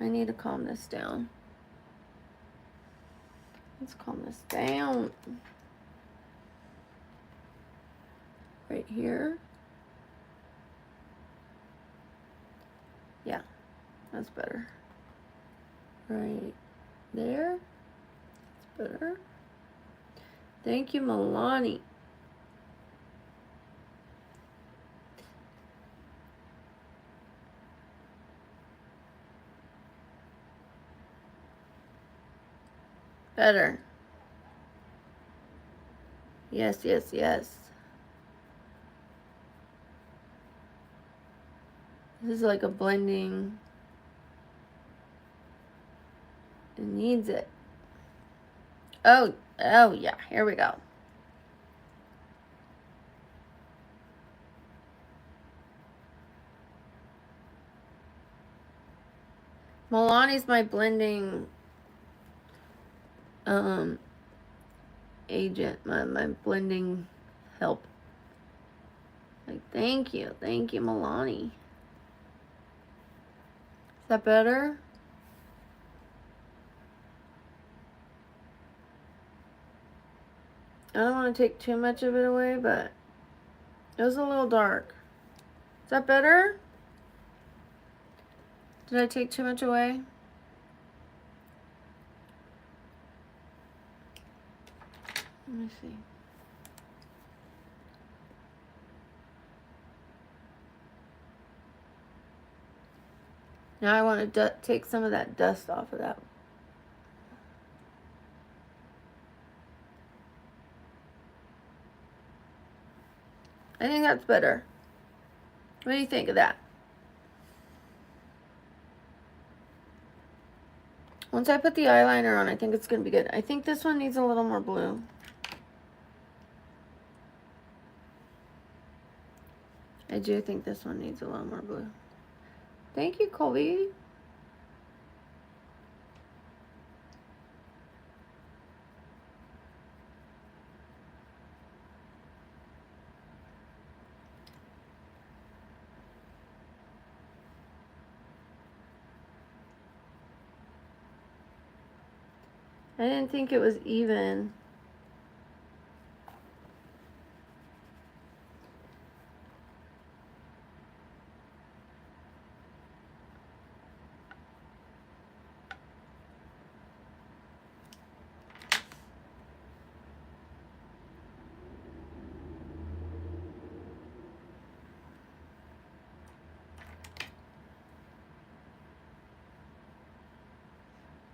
Speaker 1: I need to calm this down. Let's calm this down. Right here. Yeah, that's better. Right there. That's better. Thank you, Milani. Better. Yes. This is like a blending. It needs it. Oh yeah, here we go. Milani's my blending agent, my blending help. Like, thank you, Milani. Is that better? I don't want to take too much of it away, but it was a little dark. Is that better? Did I take too much away? Let me see. Now I want to take some of that dust off of that. I think that's better. What do you think of that? Once I put the eyeliner on, I think it's going to be good. I think this one needs a little more blue. I do think this one needs a little more blue. Thank you, Colby. I didn't think it was even.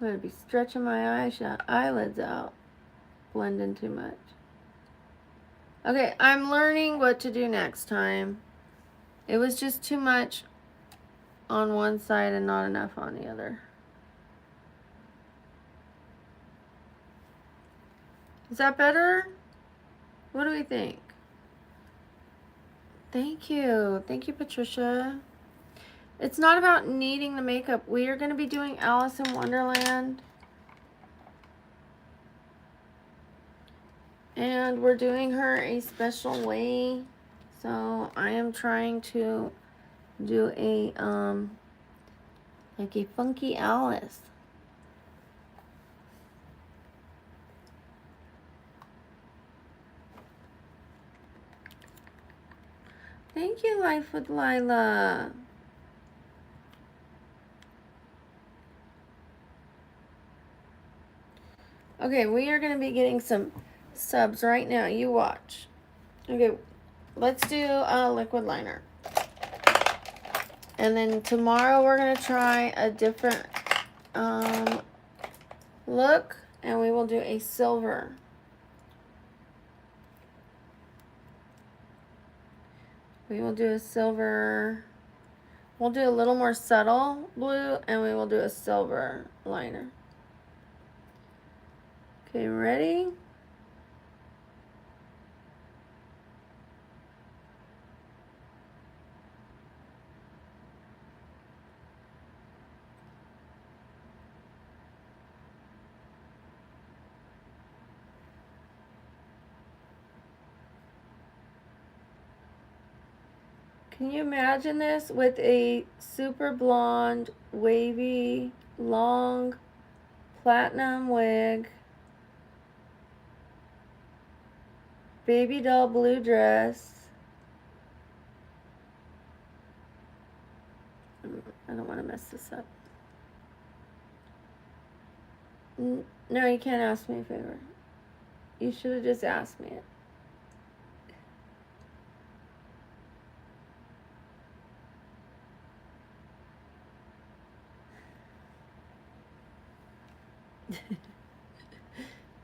Speaker 1: I'm going to be stretching my eyelids out. Blending too much. Okay, I'm learning what to do next time. It was just too much on one side and not enough on the other. Is that better? What do we think? Thank you. Thank you, Patricia. It's not about needing the makeup. We are going to be doing Alice in Wonderland. And we're doing her a special way. So I am trying to do a, like a funky Alice. Thank you, Life with Lila. Okay, we are going to be getting some subs right now. You watch. Okay, let's do a liquid liner. And then tomorrow we're going to try a different look. And we will do a silver. We will do a silver. We'll do a little more subtle blue. And we will do a silver liner. Okay, ready? Can you imagine this with a super blonde, wavy, long, platinum wig, baby doll blue dress? I don't want to mess this up. No, you can't ask me a favor. You should have just asked me it.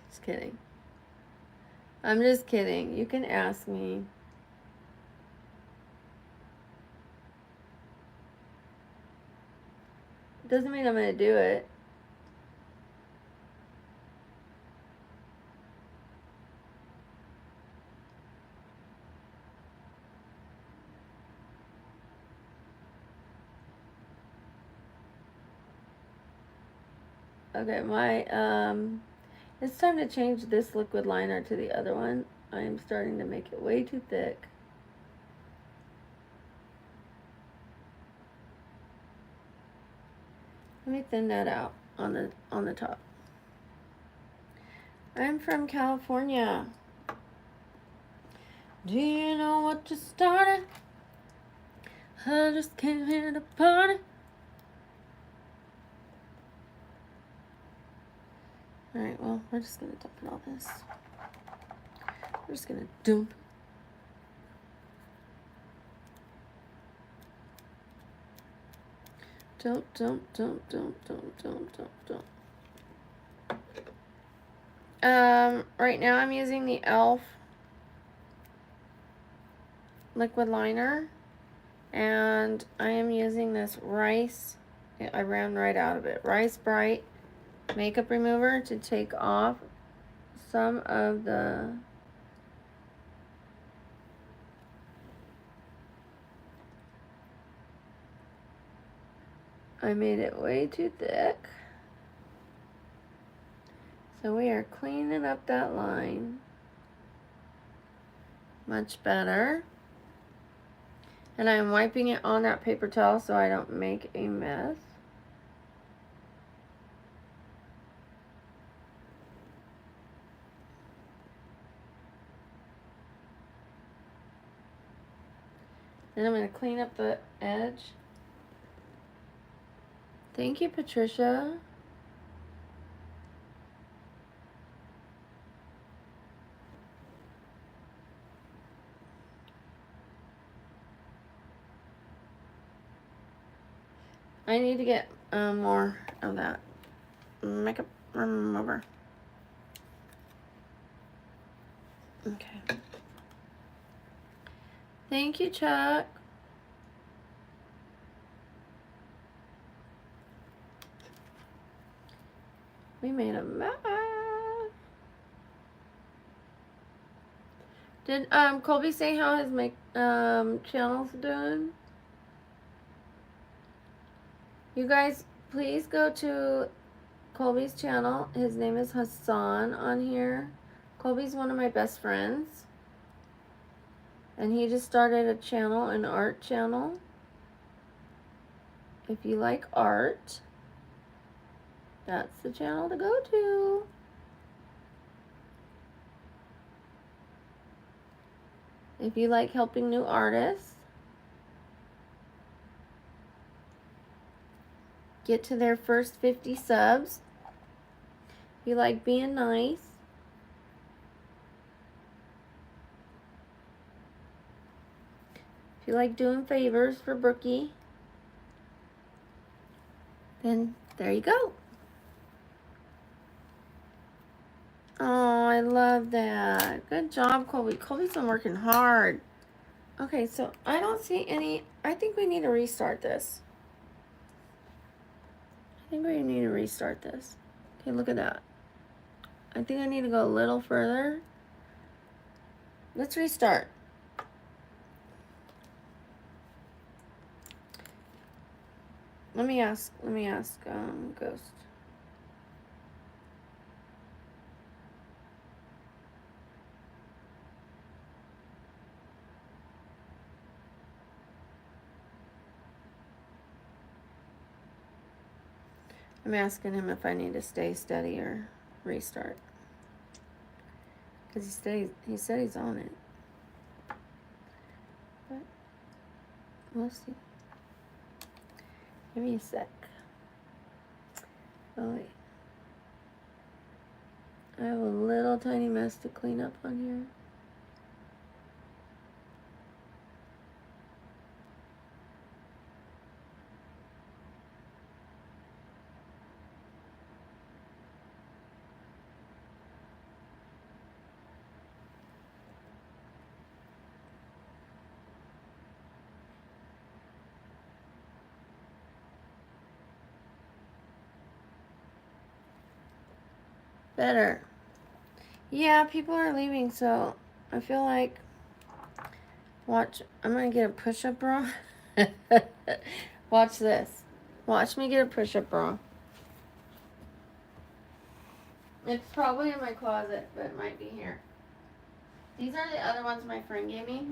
Speaker 1: Just kidding. I'm just kidding. You can ask me. Doesn't mean I'm going to do it. Okay, it's time to change this liquid liner to the other one. I am starting to make it way too thick. Let me thin that out on the top. I'm from California. Do you know what just started? I just came here to party. Alright, well, we're just gonna dump all this. We're just gonna dump. Don't. Right now I'm using the e.l.f. liquid liner. And I am using this Rice, I ran right out of it, Rice Bright makeup remover to take off some of the I made it way too thick. So we are cleaning up that line. Much better. And I'm wiping it on that paper towel so I don't make a mess. Then I'm going to clean up the edge. Thank you, Patricia. I need to get more of that makeup remover. Okay. Thank you, Chuck. We made a mess. Did Colby say how his channel's doing? You guys, please go to Colby's channel. His name is Hassan on here. Colby's one of my best friends. And he just started a channel, an art channel. If you like art, that's the channel to go to. If you like helping new artists, get to their first 50 subs. You like being nice. If you like doing favors for Brookie, then there you go. Oh, I love that. Good job, Colby. Colby's been working hard. Okay, so I don't see any. I think we need to restart this. Okay, look at that. I think I need to go a little further. Let's restart. Let me ask, Ghost. I'm asking him if I need to stay steady or restart. Because he said he's on it. But we'll see. Give me a sec. Oh wait. I have a little tiny mess to clean up on here. Better. Yeah, people are leaving, so I feel like, watch, I'm gonna get a push-up bra. Watch this. Watch me get a push-up bra. It's probably in my closet, but it might be here. These are the other ones my friend gave me.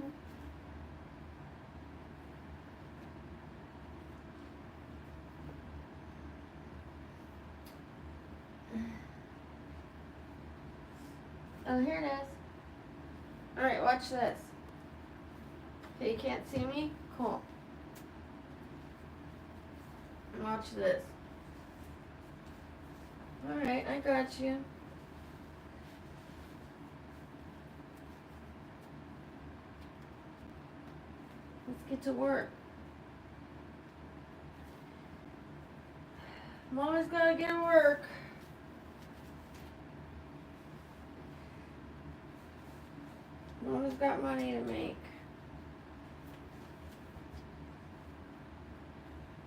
Speaker 1: Oh, here it is. Alright, watch this. Okay, you can't see me? Cool. Watch this. Alright, I got you. Let's get to work. Mama's gotta get to work. Mama's got money to make.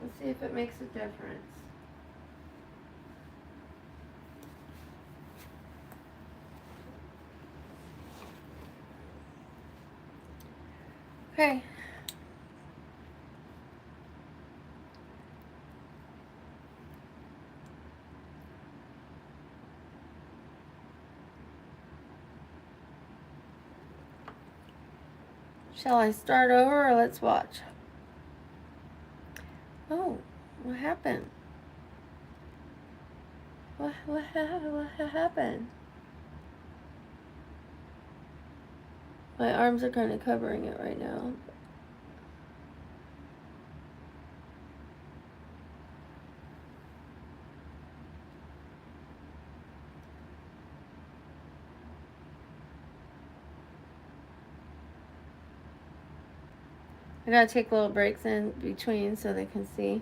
Speaker 1: Let's see if it makes a difference. Okay. Shall I start over or let's watch? Oh, what happened? What happened? My arms are kind of covering it right now. I gotta take little breaks in between so they can see.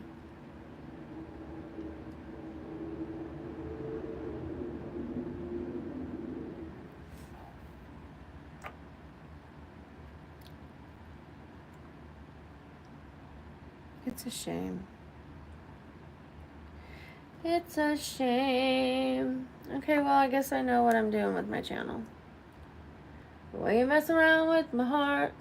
Speaker 1: It's a shame. It's a shame. Okay, well, I guess I know what I'm doing with my channel. Why you mess around with my heart?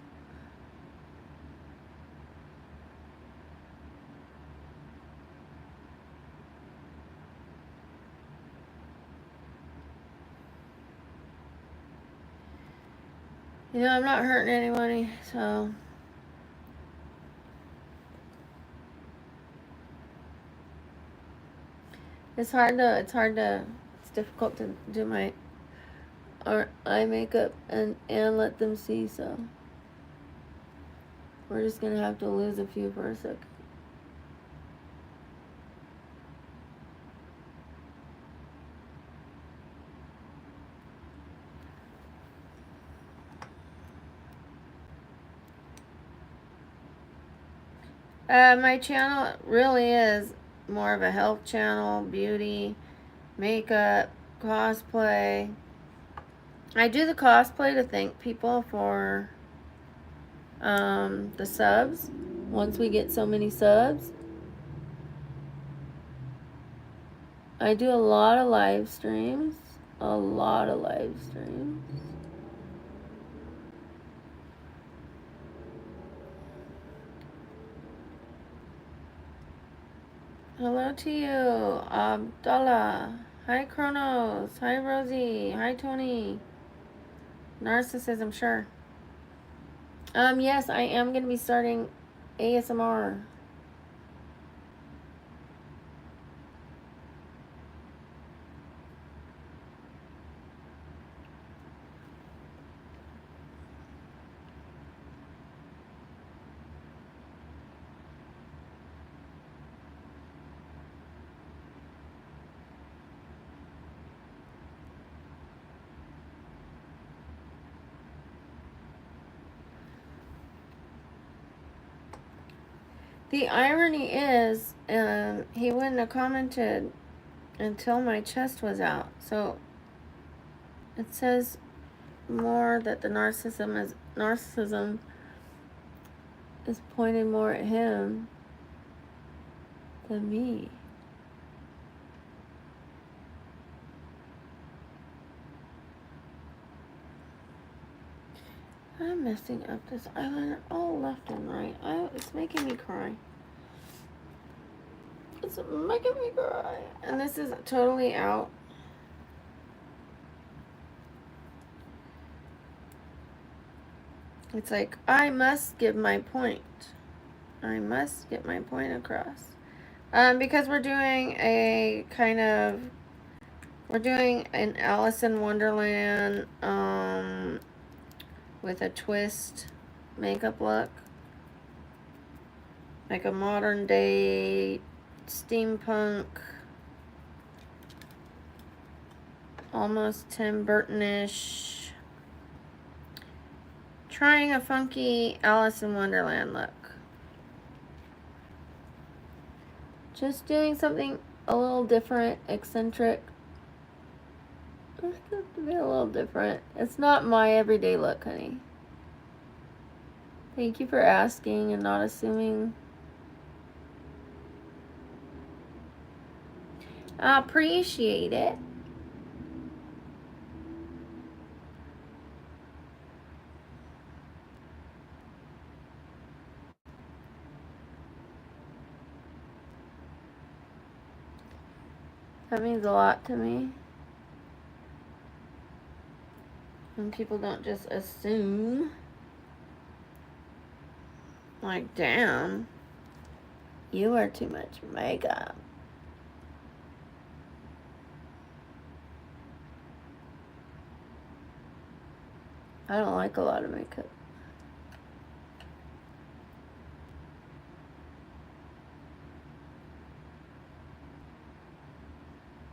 Speaker 1: You know, I'm not hurting anybody, so. It's difficult to do my eye makeup and let them see, so. We're just gonna have to lose a few for a second. My channel really is more of a health channel, beauty, makeup, cosplay. I do the cosplay to thank people for the subs. Once we get so many subs, I do a lot of live streams. A lot of live streams. Hello to you, Abdullah. Hi, Kronos. Hi, Rosie. Hi, Tony. Narcissism, sure. Yes, I am going to be starting ASMR. The irony is, he wouldn't have commented until my chest was out. So it says more that the narcissism is pointed more at him than me. I'm messing up this eyeliner all left and right. It's making me cry. It's making me cry. And this is totally out. It's like, I must give my point. I must get my point across. Because we're doing we're doing an Alice in Wonderland, with a twist makeup look. Like a modern day steampunk, almost Tim Burton-ish. Trying a funky Alice in Wonderland look. Just doing something a little different, eccentric. It's going to be a little different. It's not my everyday look, honey. Thank you for asking and not assuming. I appreciate it. That means a lot to me. When people don't just assume. Like, damn, you wear too much makeup. I don't like a lot of makeup.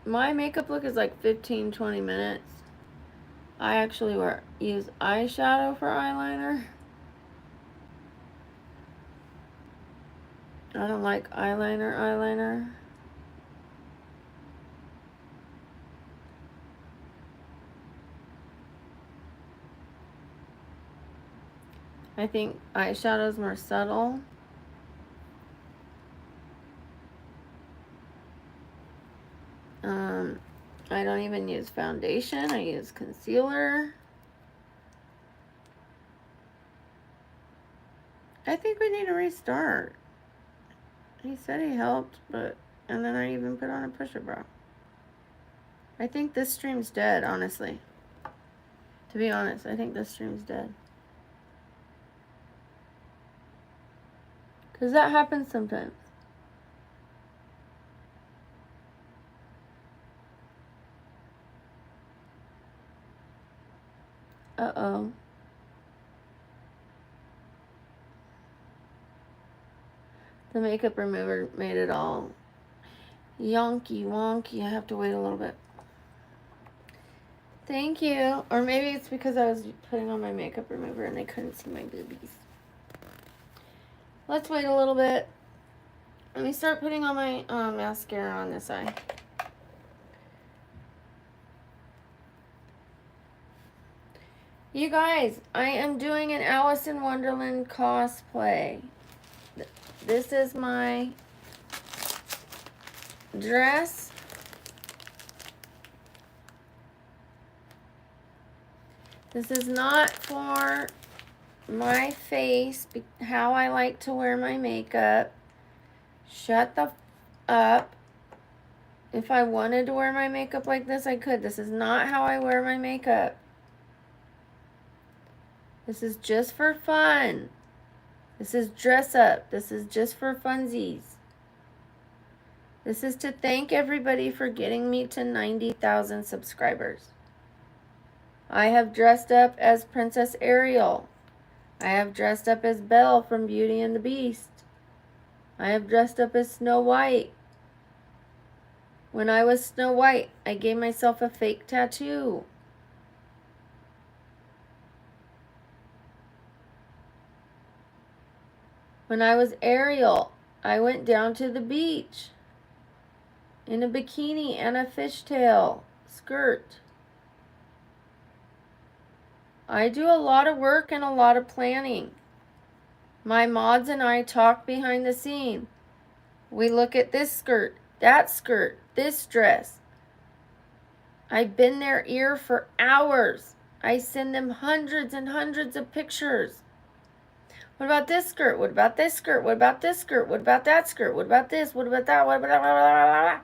Speaker 1: My makeup look is like 15-20 minutes. I actually use eyeshadow for eyeliner. I don't like eyeliner. I think eyeshadow is more subtle. I don't even use foundation. I use concealer. I think we need to restart. He said he helped, and then I even put on a pusher brow. I think this stream's dead, honestly. To be honest, I think this stream's dead. Because that happens sometimes. Uh-oh. The makeup remover made it all yonky wonky. I have to wait a little bit. Thank you. Or maybe it's because I was putting on my makeup remover and they couldn't see my boobies. Let's wait a little bit. Let me start putting on my mascara on this eye. You guys, I am doing an Alice in Wonderland cosplay. This is my dress. This is not for my face, how I like to wear my makeup. Shut the up. If I wanted to wear my makeup like this, I could. This is not how I wear my makeup. This is just for fun. This is dress up. This is just for funsies. This is to thank everybody for getting me to 90,000 subscribers. I have dressed up as Princess Ariel. I have dressed up as Belle from Beauty and the Beast. I have dressed up as Snow White. When I was Snow White, I gave myself a fake tattoo. When I was Ariel, I went down to the beach in a bikini and a fishtail skirt. I do a lot of work and a lot of planning. My mods and I talk behind the scene. We look at this skirt, this dress. I bend their ear for hours. I send them hundreds and hundreds of pictures. What about this skirt? What about this skirt? What about this skirt? What about that skirt? What about this? What about that? What about blah, blah, blah, blah.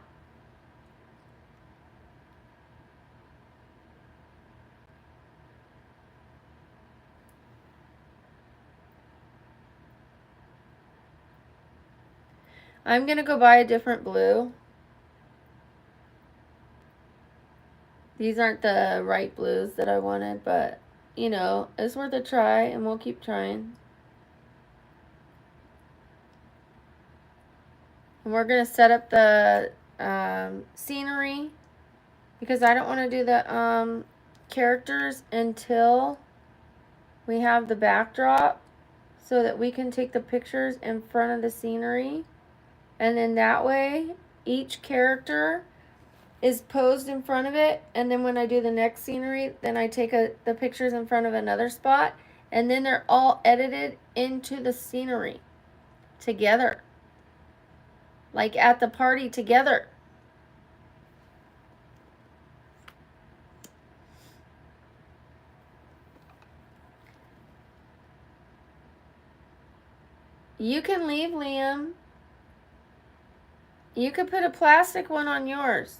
Speaker 1: I'm going to go buy a different blue. These aren't the right blues that I wanted, but, you know, it's worth a try, and we'll keep trying. And we're going to set up the scenery, because I don't want to do the characters until we have the backdrop, so that we can take the pictures in front of the scenery. And then that way, each character is posed in front of it, and then when I do the next scenery, then I take the pictures in front of another spot, and then they're all edited into the scenery together, like at the party together. You can leave, Liam. You could put a plastic one on yours.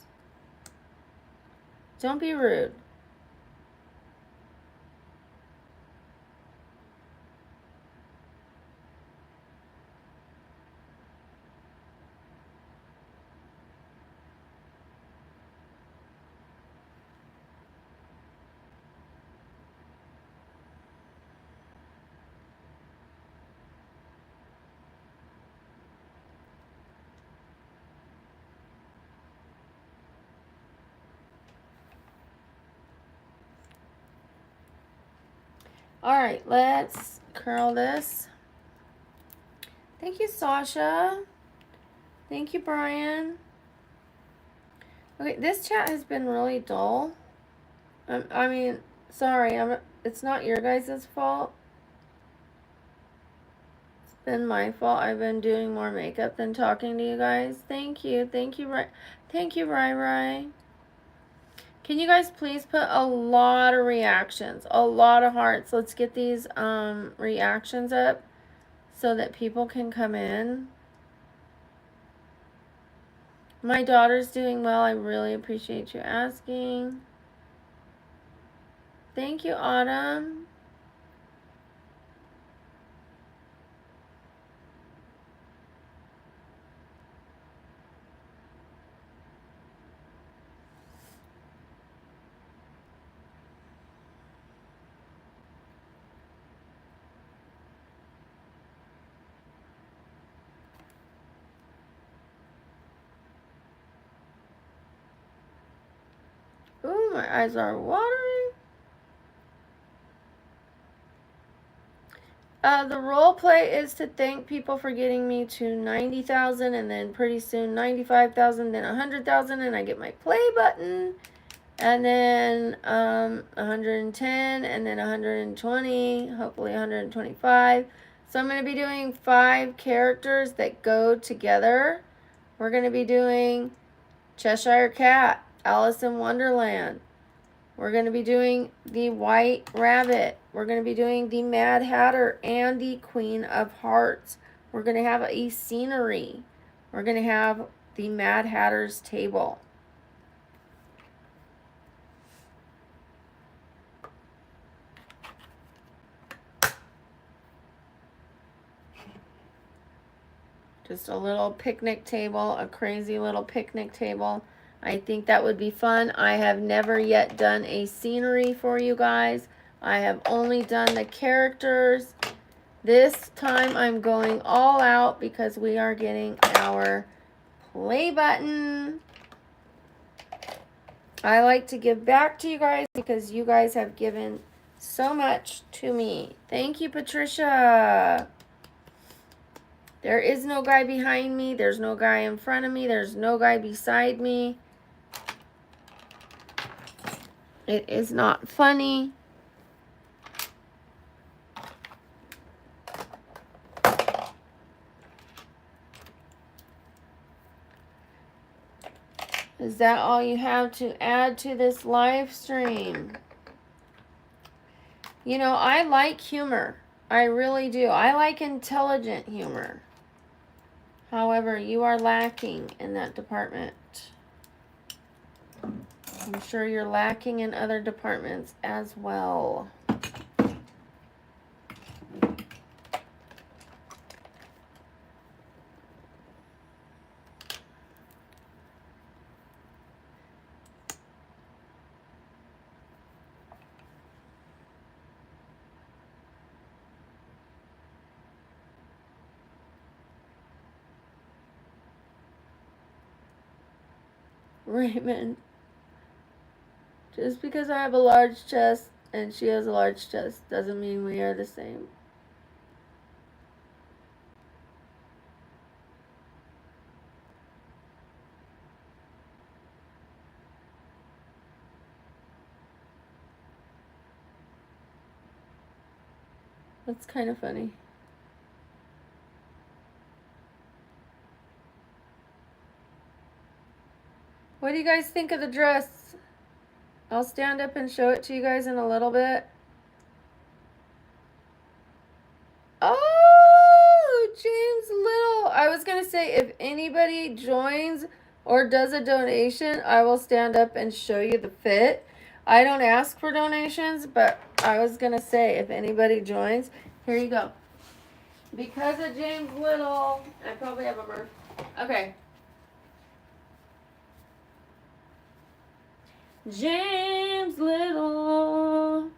Speaker 1: Don't be rude. All right, let's curl this. Thank you, Sasha. Thank you, Brian. Okay, this chat has been really dull. I mean, sorry, it's not your guys' fault. It's been my fault. I've been doing more makeup than talking to you guys. Thank you, thank you, Rai Rai. Can you guys please put a lot of reactions, a lot of hearts? Let's get these reactions up so that people can come in. My daughter's doing well. I really appreciate you asking. Thank you, Autumn. Ooh, my eyes are watering. The role play is to thank people for getting me to 90,000, and then pretty soon 95,000, then 100,000, and I get my play button, and then 110, and then 120, hopefully 125. So I'm going to be doing 5 characters that go together. We're going to be doing Cheshire Cat, Alice in Wonderland. We're going to be doing the White Rabbit. We're going to be doing the Mad Hatter and the Queen of Hearts. We're going to have a scenery. We're going to have the Mad Hatter's table. Just a little picnic table, a crazy little picnic table. I think that would be fun. I have never yet done a scenery for you guys. I have only done the characters. This time I'm going all out because we are getting our play button. I like to give back to you guys because you guys have given so much to me. Thank you, Patricia. There is no guy behind me. There's no guy in front of me. There's no guy beside me. It is not funny. Is that all you have to add to this live stream? You know, I like humor. I really do. I like intelligent humor. However, you are lacking in that department. I'm sure you're lacking in other departments as well. Raymond, just because I have a large chest and she has a large chest doesn't mean we are the same. That's kind of funny. What do you guys think of the dress? I'll stand up and show it to you guys in a little bit. Oh, James Little. I was going to say, if anybody joins or does a donation, I will stand up and show you the fit. I don't ask for donations, but I was going to say, if anybody joins, here you go. Because of James Little, I probably have a merch. Okay. James Little.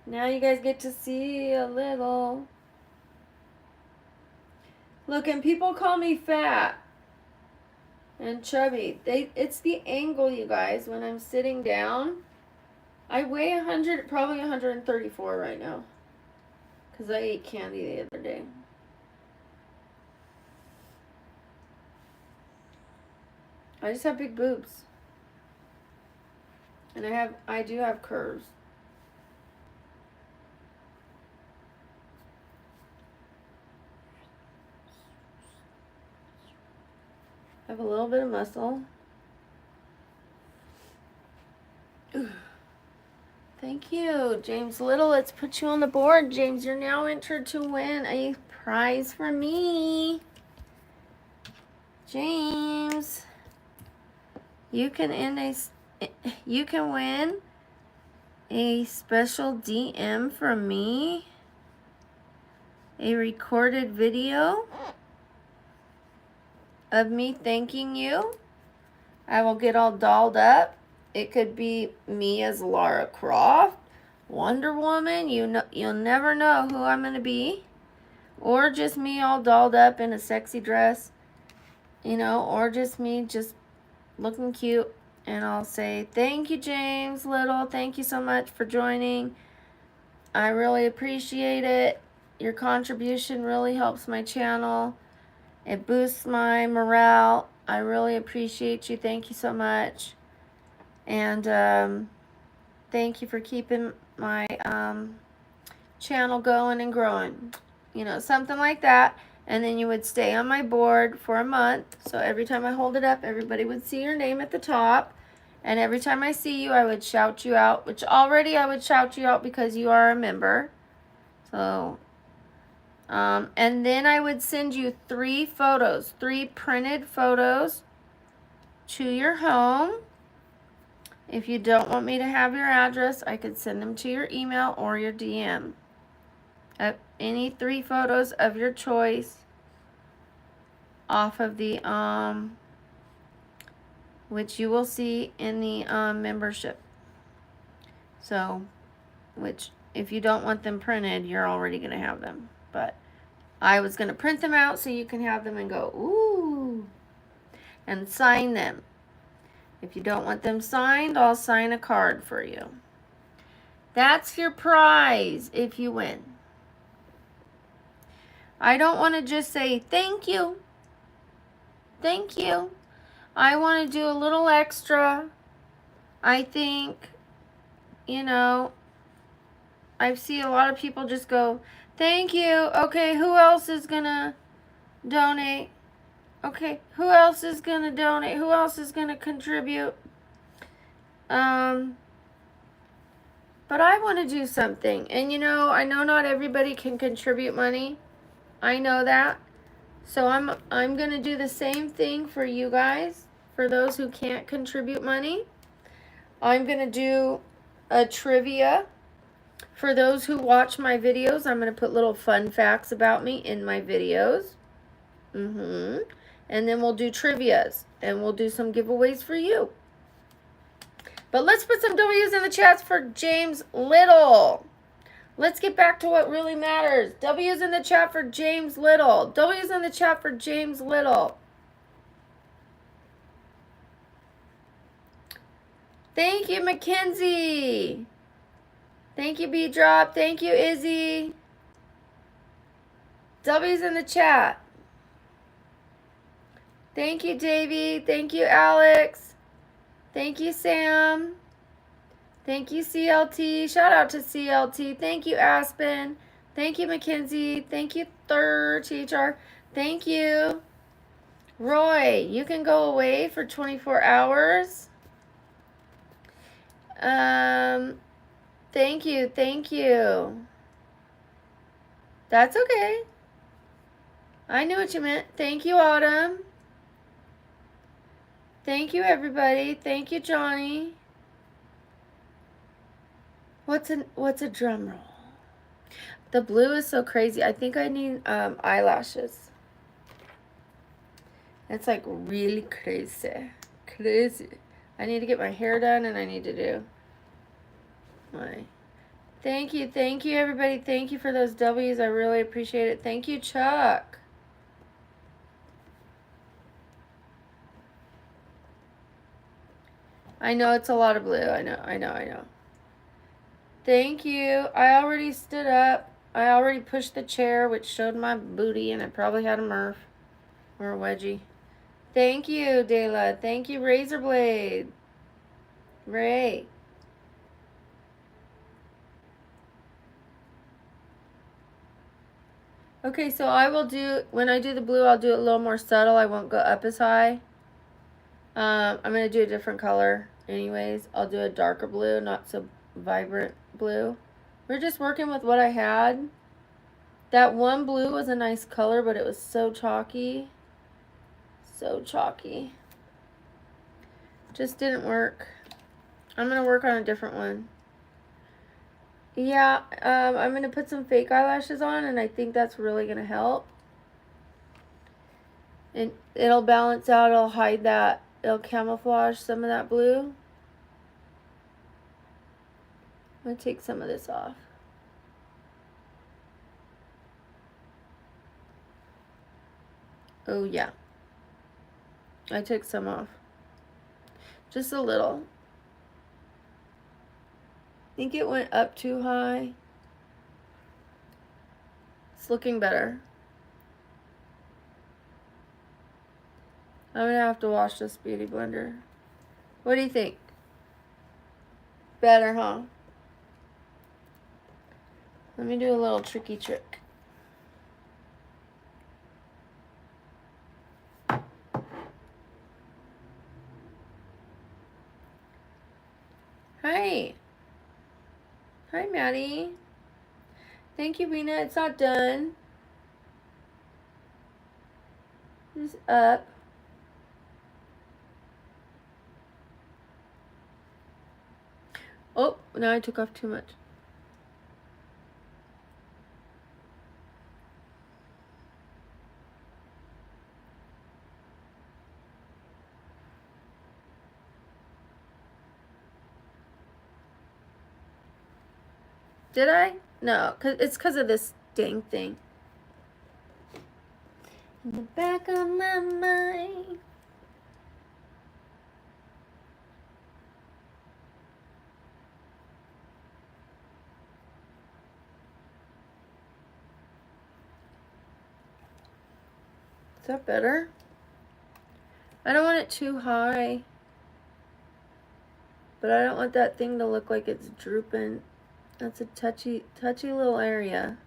Speaker 1: Now you guys get to see a little. Look, and people call me fat and chubby. It's the angle, you guys, when I'm sitting down. I weigh 100, probably 134 right now. Because I ate candy the other day. I just have big boobs. And I do have curves. I have a little bit of muscle. Thank you, James Little. Let's put you on the board. James, you're now entered to win a prize from me. James, you can win a special DM from me, a recorded video of me thanking you. I will get all dolled up. It could be me as Lara Croft, Wonder Woman. You'll never know who I'm going to be. Or just me all dolled up in a sexy dress. You know, or just me just looking cute. And I'll say, thank you, James Little. Thank you so much for joining. I really appreciate it. Your contribution really helps my channel. It boosts my morale. I really appreciate you. Thank you so much. And thank you for keeping my channel going and growing. You know, something like that. And then you would stay on my board for a month. So every time I hold it up, everybody would see your name at the top. And every time I see you, I would shout you out, which already I would shout you out because you are a member. So, and then I would send you 3 photos, 3 printed photos to your home. If you don't want me to have your address, I could send them to your email or your DM. Any 3 photos of your choice off of the, which you will see in the membership. So, which if you don't want them printed, you're already going to have them. But I was going to print them out so you can have them and go, ooh, and sign them. If you don't want them signed, I'll sign a card for you. That's your prize if you win. I don't want to just say thank you. Thank you. I want to do a little extra. I think, you know, I see a lot of people just go, thank you. Okay, who else is going to donate? Okay, who else is going to donate? Who else is going to contribute? But I want to do something. And you know, I know not everybody can contribute money. I know that. So I'm going to do the same thing for you guys, for those who can't contribute money. I'm going to do a trivia. For those who watch my videos, I'm going to put little fun facts about me in my videos. And then we'll do trivias, and we'll do some giveaways for you. But let's put some W's in the chats for James Little. Let's get back to what really matters. W's in the chat for James Little. W's in the chat for James Little. Thank you, Mackenzie. Thank you, B-Drop. Thank you, Izzy. W's in the chat. Thank you, Davey. Thank you, Alex. Thank you, Sam. Thank you, CLT. Shout out to CLT. Thank you, Aspen. Thank you, Mackenzie. Thank you, THR. Thank you. Roy, you can go away for 24 hours. Thank you. Thank you. That's okay. I knew what you meant. Thank you, Autumn. Thank you, everybody. Thank you, Johnny. What's a drum roll? The blue is so crazy. I think I need eyelashes. It's like really crazy. Crazy. I need to get my hair done, and I need to do my... Thank you, everybody. Thank you for those W's. I really appreciate it. Thank you, Chuck. I know it's a lot of blue. I know. Thank you. I already stood up. I already pushed the chair, which showed my booty, and I probably had a Murph or a wedgie. Thank you, Dayla. Thank you, Razorblade. Ray. Okay, so I will do, when I do the blue, I'll do it a little more subtle. I won't go up as high. I'm going to do a different color anyways. I'll do a darker blue, not so vibrant blue. We're just working with what I had. That one blue was a nice color, but it was so chalky. So chalky. Just didn't work. I'm going to work on a different one. Yeah, I'm going to put some fake eyelashes on, and I think that's really going to help. And it'll balance out, it'll hide that, it'll camouflage some of that blue. I'm going to take some of this off. Oh, yeah. I took some off. Just a little. I think it went up too high. It's looking better. I'm gonna have to wash this beauty blender. What do you think? Better, huh? Let me do a little tricky trick. Hi. Hi, Maddie. Thank you, Rena. It's not done. It's up. Oh, now I took off too much. Did I? No, it's because of this dang thing. In the back of my mind. Is that better? I don't want it too high. But I don't want that thing to look like it's drooping. That's a touchy little area.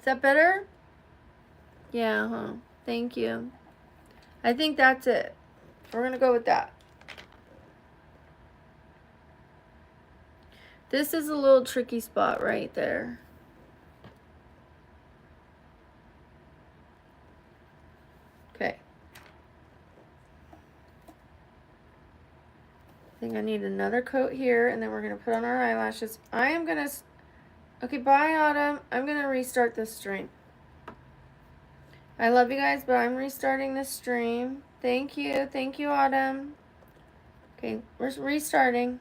Speaker 1: Is that better? Yeah, huh? Thank you. I think that's it. We're gonna go with that. This is a little tricky spot right there. Okay. I think I need another coat here, and then we're gonna put on our eyelashes. I am gonna... Okay, bye, Autumn. I'm gonna restart this stream. I love you guys, but I'm restarting this stream. Thank you. Thank you, Autumn. Okay, we're restarting.